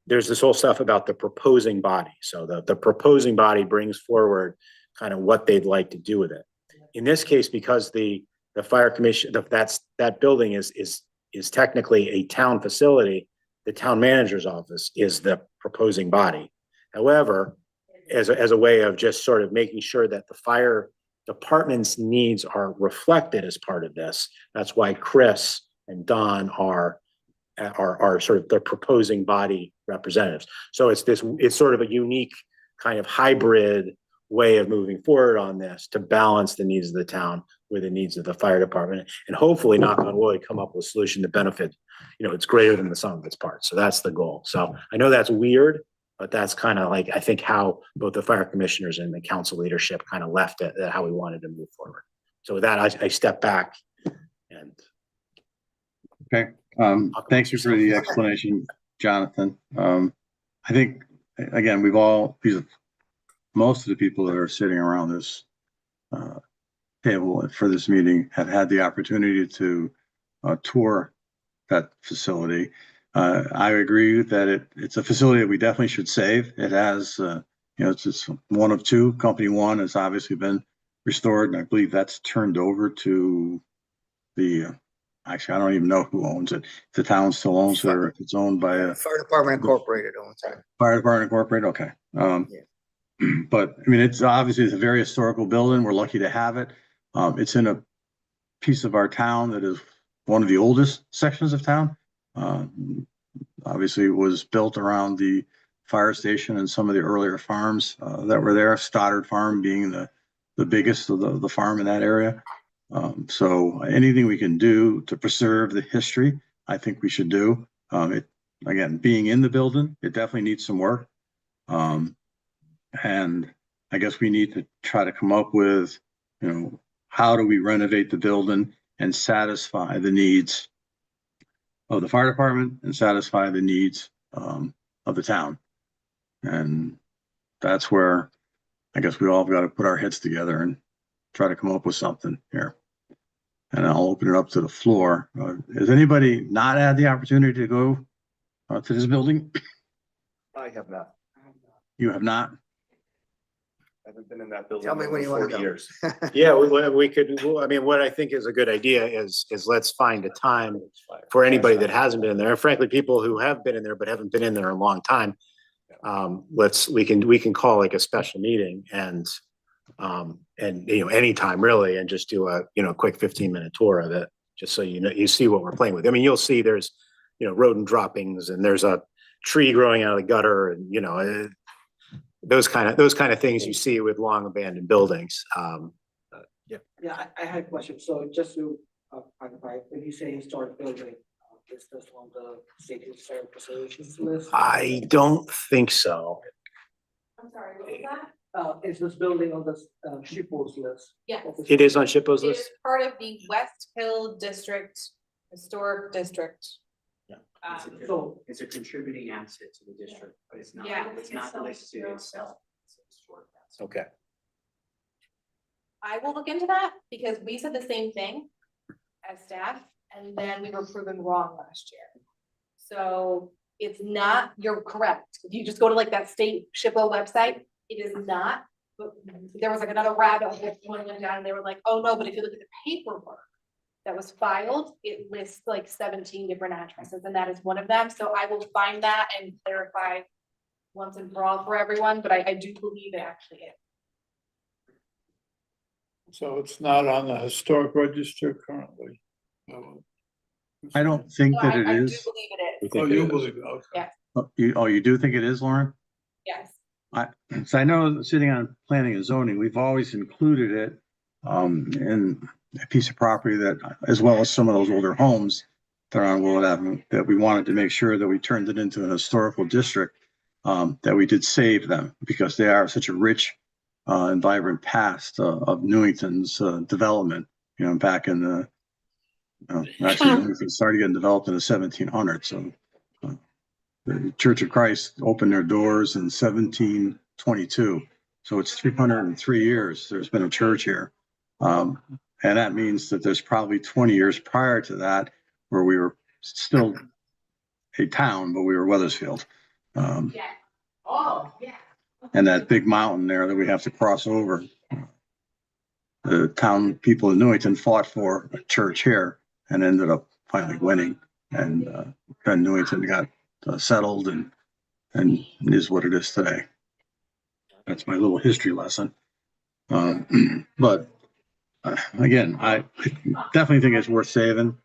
there's this whole stuff about the proposing body. So the proposing body brings forward kind of what they'd like to do with it. In this case, because the fire commission, that building is technically a town facility, the town manager's office is the proposing body. However, as a way of just sort of making sure that the fire department's needs are reflected as part of this, that's why Chris and Don are sort of the proposing body representatives. So it's sort of a unique kind of hybrid way of moving forward on this to balance the needs of the town with the needs of the fire department, and hopefully, knock on wood, come up with a solution to benefit, it's greater than the sum of its parts. So that's the goal. So I know that's weird, but that's kind of like, I think how both the fire commissioners and the council leadership kind of left it, how we wanted to move forward. So with that, I step back and. Okay, thanks for the explanation, Jonathan. I think, again, most of the people that are sitting around this table for this meeting have had the opportunity to tour that facility. I agree that it's a facility that we definitely should save. It has, it's just one of two. Company one has obviously been restored, and I believe that's turned over to actually, I don't even know who owns it. The town still owns it, or if it's owned by a Fire Department Incorporated owns it. Fire Department Incorporated. Okay. But I mean, it's a very historical building. We're lucky to have it. It's in a piece of our town that is one of the oldest sections of town. Obviously, it was built around the fire station and some of the earlier farms that were there. Stoddard Farm being the biggest of the farm in that area. So anything we can do to preserve the history, I think we should do. Again, being in the building, it definitely needs some work. And I guess we need to try to come up with, how do we renovate the building and satisfy the needs of the fire department and satisfy the needs of the town. And that's where I guess we all got to put our heads together and try to come up with something here. And I'll open it up to the floor. Has anybody not had the opportunity to go to this building? I have not. You have not? I haven't been in that building Tell me in when over you wanna 40 go. years. Yeah, we could, I mean, what I think is a good idea is let's find a time for anybody that hasn't been in there. And frankly, people who have been in there but haven't been in there in a long time. We can call like a special meeting and anytime really, and just do a quick 15-minute tour of it, just so you see what we're playing with. I mean, you'll see there's rodent droppings and there's a tree growing out of the gutter, and those kind of things you see with long abandoned buildings. Yeah, I had a question. So just to clarify, when you say historic building, is this on the state historic preservation list? I don't think so. I'm sorry, what was that? Is this building on the SHPO's list? Yes. It is on SHPO's It list? is part of the West Hill District, Historic District. Yeah. So It's a contributing asset to the district, but it's not, Yeah, it's not it's listed not- itself. It's a historic asset. Okay. I will look into that because we said the same thing as staff, and then we were proven wrong last year. So it's not, you're correct. If you just go to like that state SHPO website, it is not. But there was like another rabbit hole one went down and they were like, oh no, but if you look at the paperwork that was filed, it lists like 17 different addresses, and that is one of them. So I will find that and clarify once and for all for everyone, but I do believe it actually is. So it's not on the historic register currently. I don't think No, that I it do is. believe it is, Oh, you believe, okay. Yes. You do think it is, Lauren? yes. So I know sitting on planning and zoning, we've always included it in a piece of property that, as well as some of those older homes that are on Willard Avenue, that we wanted to make sure that we turned it into an historical district, that we did save them because they are such a rich and vibrant past of Newington's development, back in the, actually, Newington started getting developed in the 1700s. So the Church of Christ opened their doors in 1722. So it's 303 years there's been a church here. And that means that there's probably 20 years prior to that where we were still a town, but we were Weathersfield. And that big mountain there that we have to cross over. The town people in Newington fought for a church here and ended up finally winning. And then Newington got settled and is what it is today. That's my little history lesson. But again, I definitely think it's worth saving.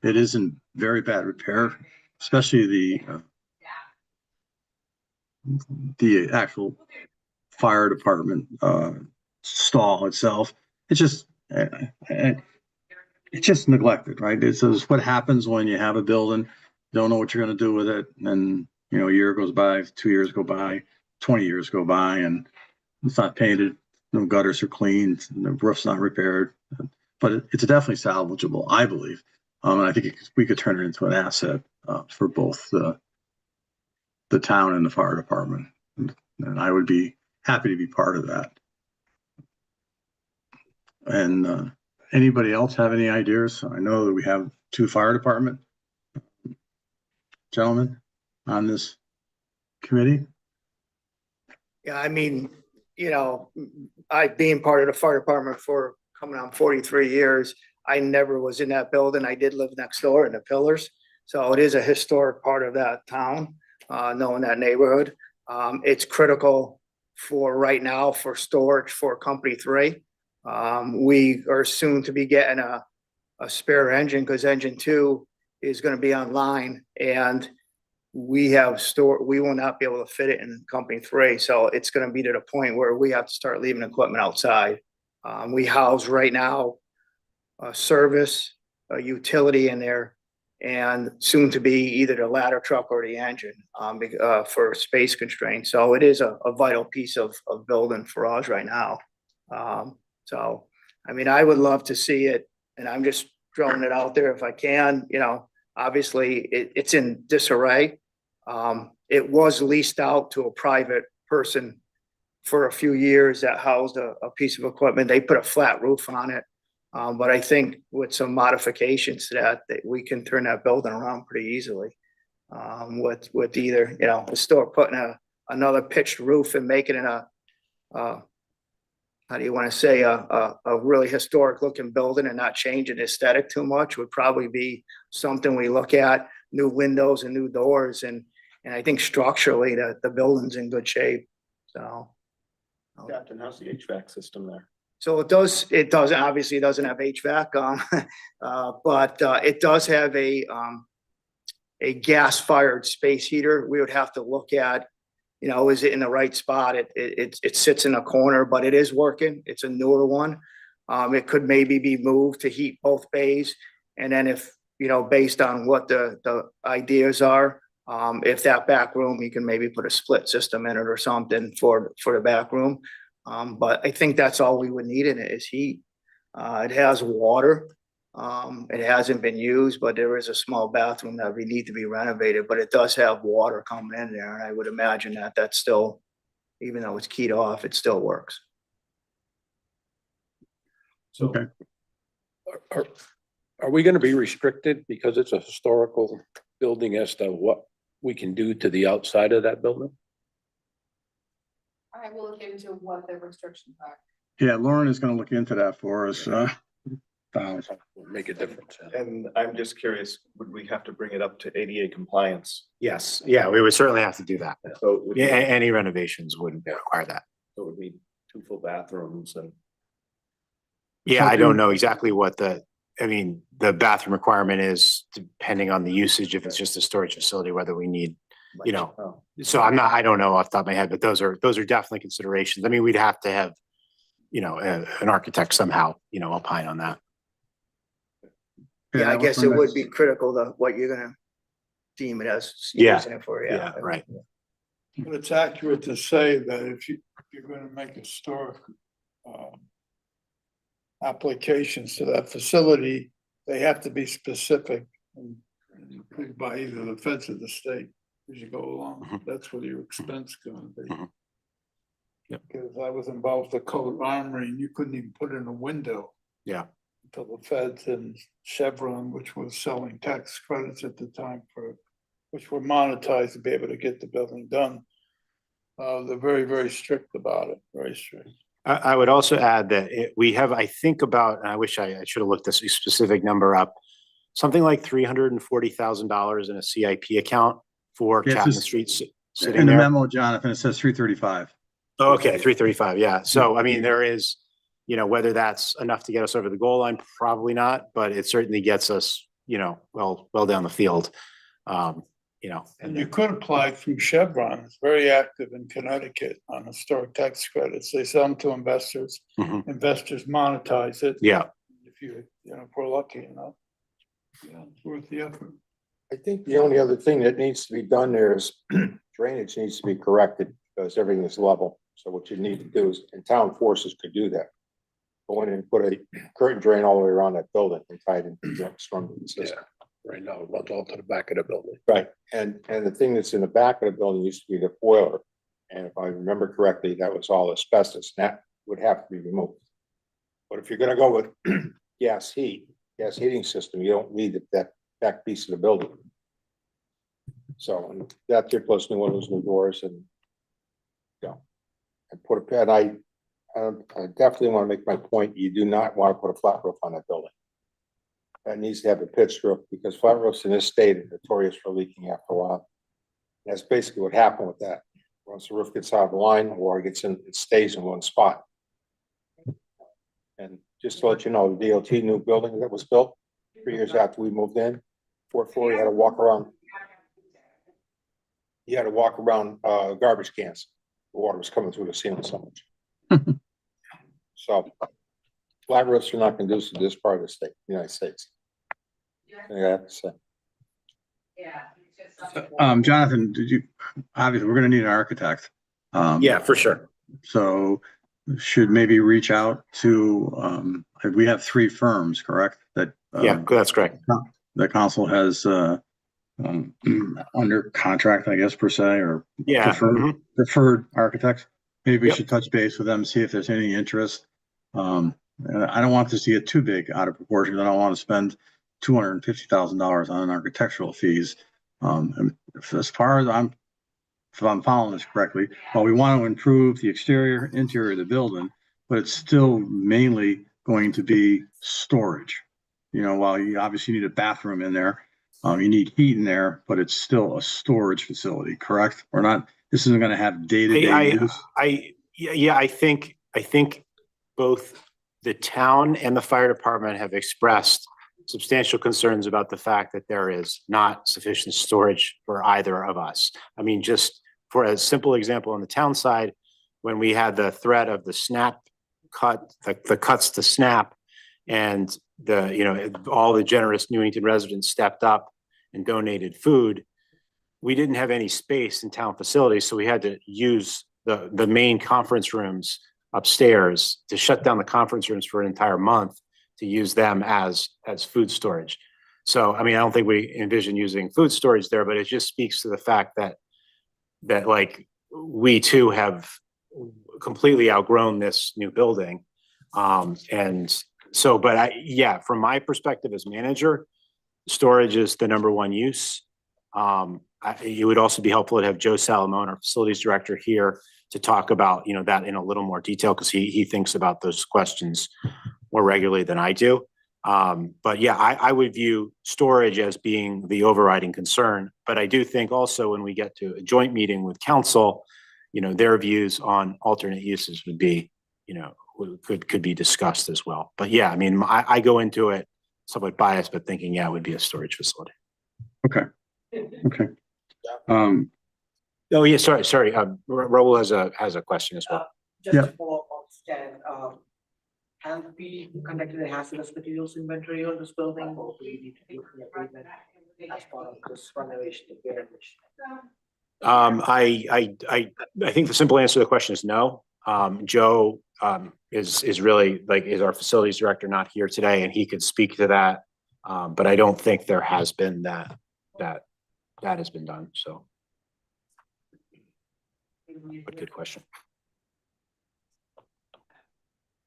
It is in very bad repair, especially the actual fire department stall itself. It's just neglected, right? It's what happens when you have a building, don't know what you're going to do with it, and a year goes by, 2 years go by, 20 years go by, and it's not painted, no gutters are cleaned, the roof's not repaired. But it's definitely salvageable, I believe. And I think we could turn it into an asset for both the town and the fire department. And I would be happy to be part of that. And anybody else have any ideas? I know that we have 2 fire department gentlemen on this committee. Yeah, I mean, I being part of the fire department for coming on 43 years, I never was in that building. I did live next door in the Pillars. So it is a historic part of that town, knowing that neighborhood. It's critical for right now for storage for Company 3. We are soon to be getting a spare engine because engine 2 is going to be online and we will not be able to fit it in Company 3. So it's going to be to the point where we have to start leaving equipment outside. We house right now a service, a utility in there, and soon to be either the ladder truck or the engine for space constraints. So it is a vital piece of building for us right now. So, I mean, I would love to see it, and I'm just throwing it out there if I can. Obviously it's in disarray. It was leased out to a private person for a few years that housed a piece of equipment. They put a flat roof on it. But I think with some modifications to that we can turn that building around pretty easily. With either, still putting another pitched roof and making it how do you want to say, a really historic looking building and not changing the aesthetic too much would probably be something we look at. New windows and new doors. And I think structurally the building's in good shape. So. Captain, how's the HVAC system there? So it obviously doesn't have HVAC, but it does have a gas fired space heater. We would have to look at, is it in the right spot? It sits in a corner, but it is working. It's a newer one. It could maybe be moved to heat both bays. And then if, based on what the ideas are, if that back room, you can maybe put a split system in it or something for the back room. But I think that's all we would need in it is heat. It has water. It hasn't been used, but there is a small bathroom that we need to be renovated, but it does have water coming in there. And I would imagine that that's still, even though it's keyed off, it still works. So Okay. are we going to be restricted because it's a historical building as to what we can do to the outside of that building? I will look into what the restrictions are. Yeah, Lauren is going to look into that for us. Make a difference. And I'm just curious, would we have to bring it up to ADA compliance? Yes, yeah, we would certainly have to do that. So it would Yeah, be- any renovations would require that. so it would be 2 full bathrooms and. Yeah, I don't know exactly what the bathroom requirement is depending on the usage. If it's just a storage facility, whether we need you know, Oh. so I don't know off the top of my head, but those are definitely considerations. I mean, we'd have to have, you know, an architect somehow, you know, opine on that. Yeah, I that was guess my it would next- be critical to what you're gonna deem it as Yeah. using it for, yeah. Yeah, right. But it's accurate to say that if you're gonna make historic applications to that facility, they have to be specific and by either the feds or the state as you go along. Mhm. That's where your expense gonna be. Mhm. Yep. Because I was involved with the Code of Armory and you couldn't even put in a window. Yeah. Until the feds and Chevron, which was selling tax credits at the time which were monetized to be able to get the building done. They're very, very strict about it, very strict. I would also add that we have, I think about, and I wish I should have looked this specific number up, something like $340,000 in a CIP account for Yeah, it's Captain just- Street sitting In the there. memo, Jonathan, it says 335. Oh, okay, 335, yeah. So, I mean, there is, you know, whether that's enough to get us over the goal line, probably not, but it certainly gets us, you know, well down the field. You know, And you could apply through Chevron, it's very active in Connecticut on historic tax credits. They sell them to investors. Mhm. Investors monetize it. Yeah, If you know, if we're lucky enough. Yeah, it's worth the effort. I think the only other thing that needs to be done there is drainage needs to be corrected because everything is level. So what you need to do is, and town forces could do that. Go in and put a curtain drain all the way around that building and tie it into the storm system. Yeah, right now, it runs all to the back of the building. Right, and the thing that's in the back of the building used to be the boiler. And if I remember correctly, that was all asbestos, and that would have to be removed. But if you're gonna go with gas heating system, you don't need that back piece of the building. So and that's your plus new windows, new doors, and and put a pad. I definitely want to make my point. You do not want to put a flat roof on that building. That needs to have a pitched roof because flat roofs in this state are notorious for leaking after a while. That's basically what happened with that. Once the roof gets out of line, water gets in, it stays in one spot. And just to let you know, the DOT new building that was built 3 years after we moved in, fourth floor, you had to walk around. You had to walk around garbage cans. The water was coming through the ceiling so much. So flat roofs are not conducive to this part of the state, United States. I have to say. Jonathan, obviously, we're gonna need an architect. yeah, for sure. So should maybe reach out to, we have 3 firms, correct? That, Yeah, that's correct. the council has, under contract, I guess, per se, or Yeah. Mhm. preferred architects. Maybe we Yep. should touch base with them, see if there's any interest. And I don't want this to get too big out of proportion. I don't want to spend $250,000 on architectural fees. And as far as if I'm following this correctly, well, we want to improve the exterior, interior of the building, but it's still mainly going to be storage. You know, while you obviously need a bathroom in there, you need heat in there, but it's still a storage facility, correct? Or not, this isn't gonna have day-to-day use. I think both the town and the fire department have expressed substantial concerns about the fact that there is not sufficient storage for either of us. I mean, just for a simple example, on the town side, when we had the threat of the snap cut, the cuts to snap, and all the generous Newington residents stepped up and donated food, we didn't have any space in town facilities, so we had to use the main conference rooms upstairs to shut down the conference rooms for an entire month to use them as food storage. So, I mean, I don't think we envision using food storage there, but it just speaks to the fact that like we too have completely outgrown this new building. And so, but from my perspective as manager, storage is the number one use. It would also be helpful to have Joe Salamone, our facilities director, here to talk about, that in a little more detail, because he thinks about those questions more regularly than I do. But yeah, I would view storage as being the overriding concern. But I do think also when we get to a joint meeting with council, their views on alternate uses would be, could be discussed as well. But yeah, I mean, I go into it somewhat biased, but thinking, it would be a storage facility. Okay. Oh, yeah, sorry. Raul has a question as well. Just Yeah. to follow up on Stan, have we conducted a hazardous materials inventory on this building, or do we need to do an agreement as part of this renovation to get it? I think the simple answer to the question is no. Joe, is really like, is our facilities director not here today, and he could speak to that. But I don't think there has been that has been done, so. But good question.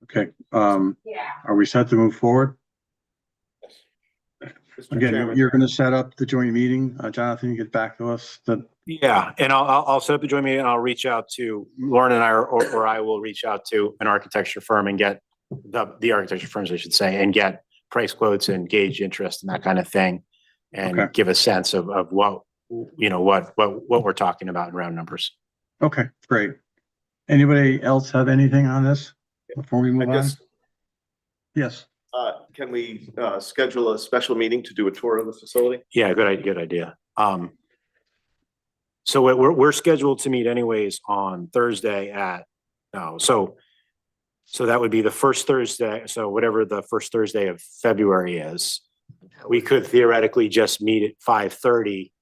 Okay, Yeah. are we set to move forward? Mr. Again, Chairman. you're gonna set up the joint meeting, Jonathan, you get back to us, Yeah, and I'll set up the joint meeting, and I'll reach out to Lauren and I, or I will reach out to an architecture firm and get the architecture firms, I should say, and get price quotes and gauge interest and that kind of thing. And Okay. give a sense of what, what we're talking about in round numbers. okay, great. Anybody else have anything on this before we I move on? guess, Yes, can we schedule a special meeting to do a tour of the facility? Yeah, good idea. So we're scheduled to meet anyways on Thursday so that would be the first Thursday, so whatever the first Thursday of February is. We could theoretically just meet at 5:30.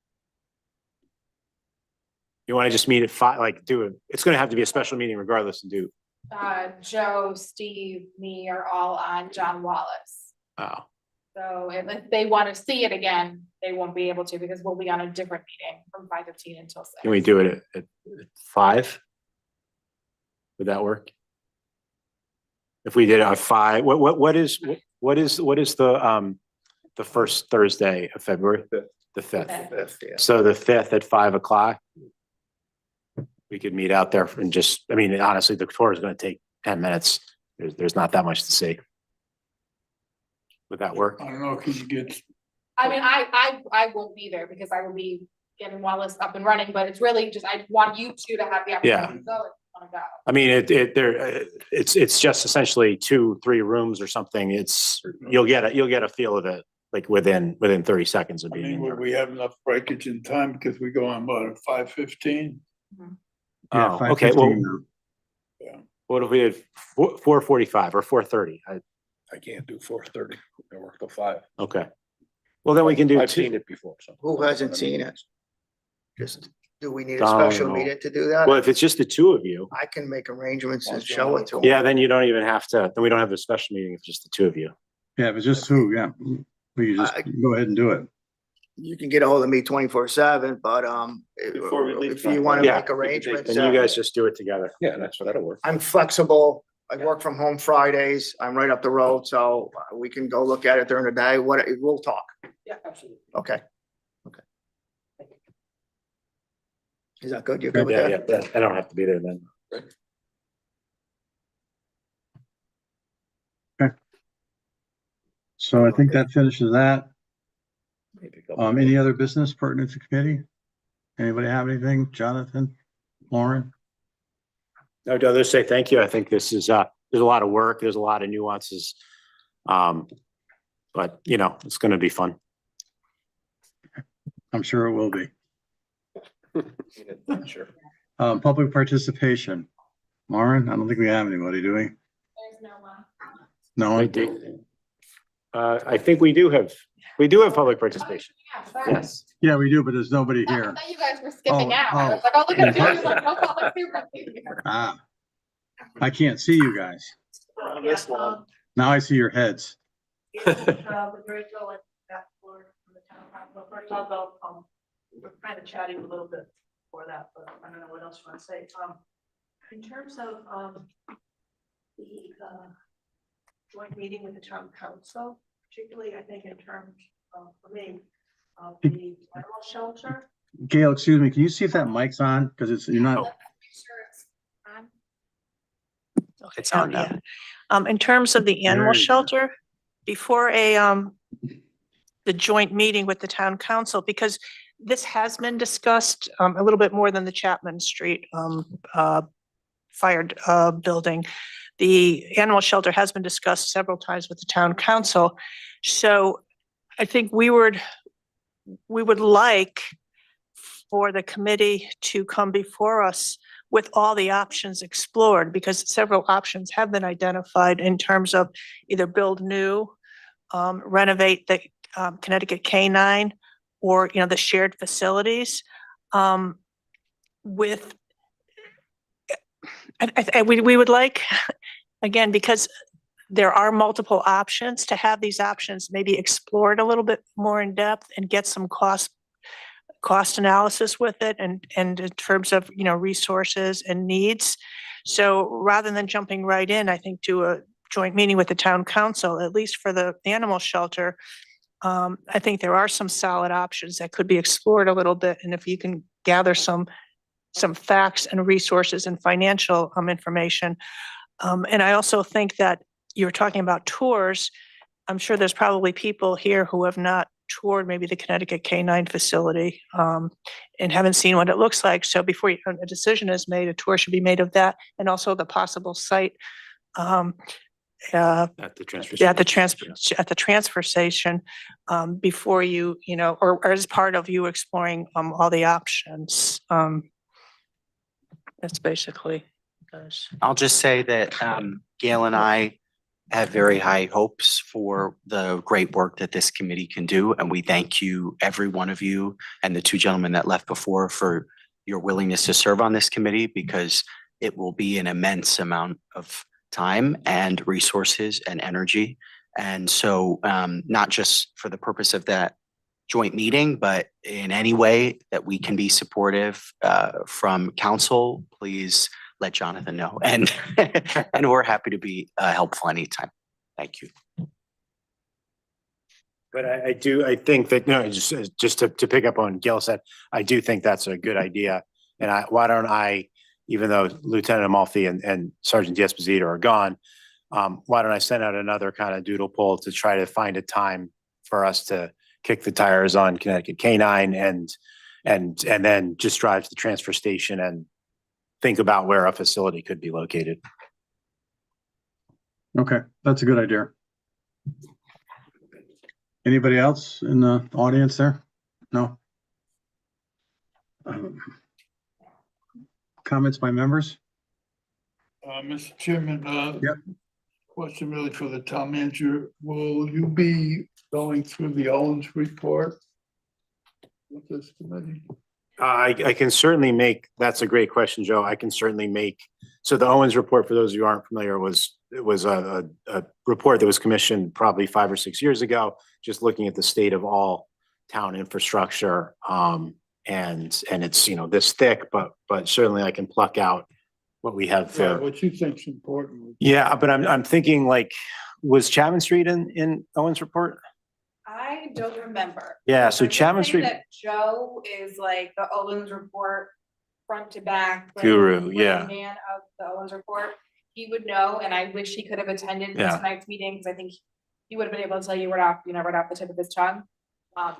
You want to just meet at 5, like it's gonna have to be a special meeting regardless, and do. Joe, Steve, me are all on John Wallace. Oh, So if they want to see it again, they won't be able to because we'll be on a different meeting from 5:15 until 6. can we do it at 5? Would that work? If we did it at 5, what is the first Thursday of February? The 5th. So the 5th at 5:00. We could meet out there and just, I mean, honestly, the tour is gonna take 10 minutes. There's not that much to see. Would that work? I don't know, can you get, I mean, I won't be there because I will be getting Wallace up and running, but it's really just, I want you two to have the opportunity to go if you want to go. I mean, it's just essentially 2-3 rooms or something. You'll get a feel of it like within 30 seconds of I being mean, in will there. we have enough breakage in time because we go on about at 5:15? yeah, Oh, okay, well, 5:15 now. what if we had 4:45 or 4:30? I can't do 4:30. I work till 5. Okay. Well, then we can do I've seen 2. it before, so. Who hasn't seen it? Just, do we need a Don't special know. meeting to do Well, that? if it's just the 2 of you, I can make arrangements and show it to them. yeah, then you don't even have to, then we don't have a special meeting if it's just the 2 of you. Yeah, if it's just two, yeah, we just go ahead and do it. You can get a hold of me 24/7, but Before we leave, if you want to Yeah, make arrangements, And you guys just do it together. Yeah, that'll work. I'm flexible. I work from home Fridays. I'm right up the road, so we can go look at it during the day. We'll talk. Yeah, absolutely. Okay. Is that good? You're good with that? Yeah, I don't have to be there then. So I think that finishes that. Any other business pertinent to committee? Anybody have anything? Jonathan, Lauren? No, to others say thank you. I think this is, there's a lot of work. There's a lot of nuances. But it's gonna be fun. I'm sure it will be. Sure. Public participation. Lauren, I don't think we have anybody, do we? There's no one. No I one? do. I think we do have public participation. Yeah, sorry. Yes. Yeah, we do, but there's nobody I here. thought you guys were skipping Oh, out. I oh. was like, oh, look at you. You're like, no public here. Ah, I can't see you guys. This one. Now I see your heads. With Rachel and that floor from the town council. First, I'll go, we're kind of chatting a little bit before that, but I don't know what else you want to say. In terms of, the, joint meeting with the town council, particularly, I think in terms of, for me, of the animal shelter. Gail, excuse me, can you see if that mic's on? Because you're not, Make sure it's on. It's on now. In terms of the animal There you go. shelter, before the joint meeting with the town council, because this has been discussed a little bit more than the Chapman Street fired building. The animal shelter has been discussed several times with the town council. So I think we would like for the committee to come before us with all the options explored, because several options have been identified in terms of either build new, renovate the Connecticut K-9, or, you know, the shared facilities. With, we would like, again, because there are multiple options, to have these options maybe explored a little bit more in depth and get some cost analysis with it, and in terms of, you know, resources and needs. So rather than jumping right in, I think, to a joint meeting with the town council, at least for the animal shelter, I think there are some solid options that could be explored a little bit. And if you can gather some facts and resources and financial information. And I also think that you were talking about tours. I'm sure there's probably people here who have not toured maybe the Connecticut K-9 facility, and haven't seen what it looks like. So before a decision is made, a tour should be made of that, and also the possible site At the transfer. at the transfer station, before you know, or as part of you exploring all the options. That's basically those. I'll just say that Gail and I have very high hopes for the great work that this committee can do. And we thank you, every one of you, and the two gentlemen that left before, for your willingness to serve on this committee, because it will be an immense amount of time and resources and energy. And so not just for the purpose of that joint meeting, but in any way that we can be supportive from council, please let Jonathan know. And and we're happy to be helpful anytime. Thank you. But I think that, no, just to pick up on Gail said, I do think that's a good idea. And why don't I, even though Lieutenant Amalfi and Sergeant D'Esposito are gone, why don't I send out another kind of doodle poll to try to find a time for us to kick the tires on Connecticut K-9 and then just drive to the transfer station and think about where a facility could be located. Okay, that's a good idea. Anybody else in the audience there? No? Comments by members? Mr. Chairman, Yep. question really for the town manager. Will you be going through the Owens report with this committee? I can certainly make, that's a great question, Joe. I can certainly make, so the Owens report, for those of you who aren't familiar, it was a report that was commissioned probably 5 or 6 years ago, just looking at the state of all town infrastructure. And it's, you know, this thick, but certainly I can pluck out what we have Yeah, for. what you think's important. Yeah, but I'm thinking, like, was Chapman Street in Owens report? I don't remember. Yeah, so I'm just Chapman saying Street. that Joe is like the Owens report front to back. like, Guru, right yeah. Man of the Owens report. He would know, and I wish he could have attended Yeah. tonight's meeting, because I think he would have been able to tell you right off the tip of his tongue. I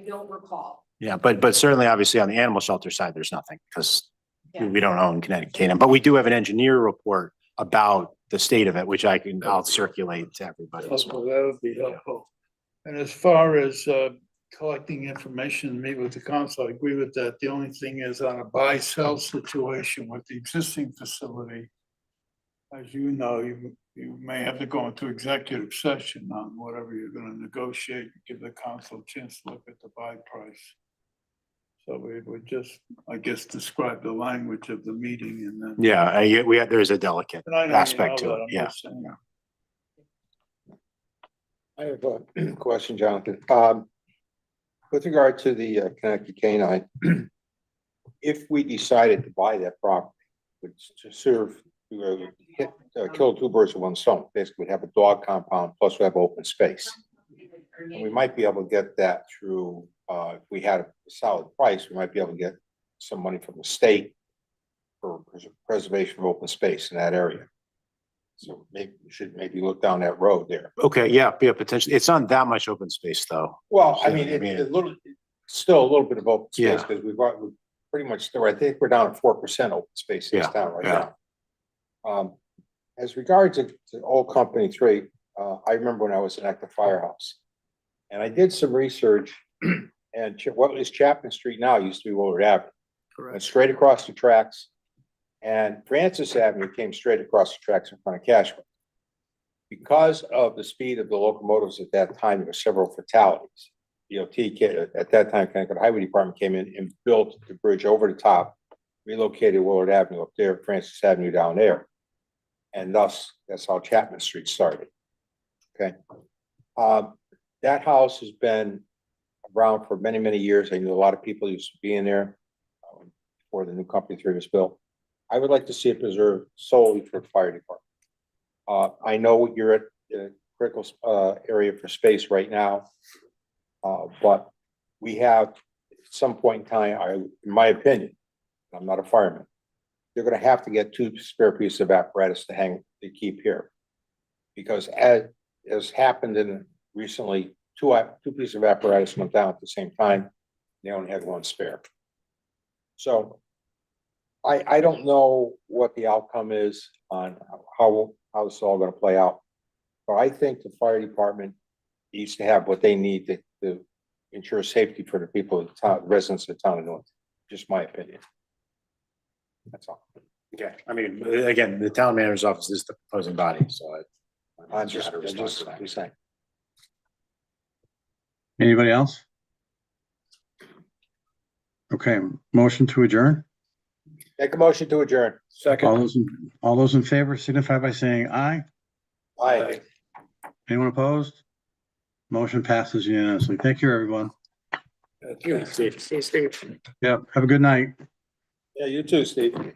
don't recall. Yeah, but certainly, obviously, on the animal shelter side, there's nothing, because Yeah. we don't own Connecticut K-9, but we do have an engineer report about the state of it, which I'll circulate to everybody as well. That would be helpful. And as far as collecting information, meet with the council, I agree with that. The only thing is on a buy-sell situation with the existing facility. As you know, you may have to go into executive session on whatever you're gonna negotiate, give the council a chance to look at the buy price. So we would just, I guess, describe the language of the meeting and then. Yeah, there's a delicate And I know you aspect know to that, it, I'm yeah. just saying. I have a question, Jonathan. With regard to the Connecticut K-9, if we decided to buy that property, which to serve, kill two birds with one stone, basically we'd have a dog compound, plus we have open space. And we might be able to get that through, if we had a solid price, we might be able to get some money from the state for preservation of open space in that area. So maybe we should look down that road there. Okay, yeah, potentially. It's not that much open space, though. Well, I Yeah, mean, I mean- it's a little, still a little bit of open space, Yeah. because we've pretty much still, I think we're down to 4% open space in this Yeah, town right yeah. now. As regards to Old Company 3, I remember when I was in at the firehouse. And I did some research, and And what is Chapman Street now used to be Willard Avenue. Correct. Went straight across the tracks. And Francis Avenue came straight across the tracks in front of Cashway. Because of the speed of the locomotives at that time, there were several fatalities. DOT at that time, Connecticut Highway Department came in and built the bridge over the top, relocated Willard Avenue up there, Francis Avenue down there. And thus, that's how Chapman Street started. Okay. That house has been around for many, many years. I knew a lot of people used to be in there before the new company 3 was built. I would like to see it preserved solely for the fire department. I know you're at the critical area for space right now. But we have, at some point in time, in my opinion, I'm not a fireman, they're gonna have to get 2 spare pieces of apparatus to keep here. Because as happened in recently, 2 pieces of apparatus went down at the same time. They only had 1 spare. So I don't know what the outcome is on how this is all gonna play out. But I think the fire department needs to have what they need to ensure safety for the people of the town, residents of the town of Newington. Just my opinion. That's all. Okay, I mean, again, the town manager's office is the proposing body, so I'm just saying. Anybody else? Okay, motion to adjourn. Make a motion to adjourn. All those in favor signify by saying aye. Aye. Anyone opposed? Motion passes unanimously. Thank you, everyone. Steve. Yep, have a good night. Yeah, you too, Steve.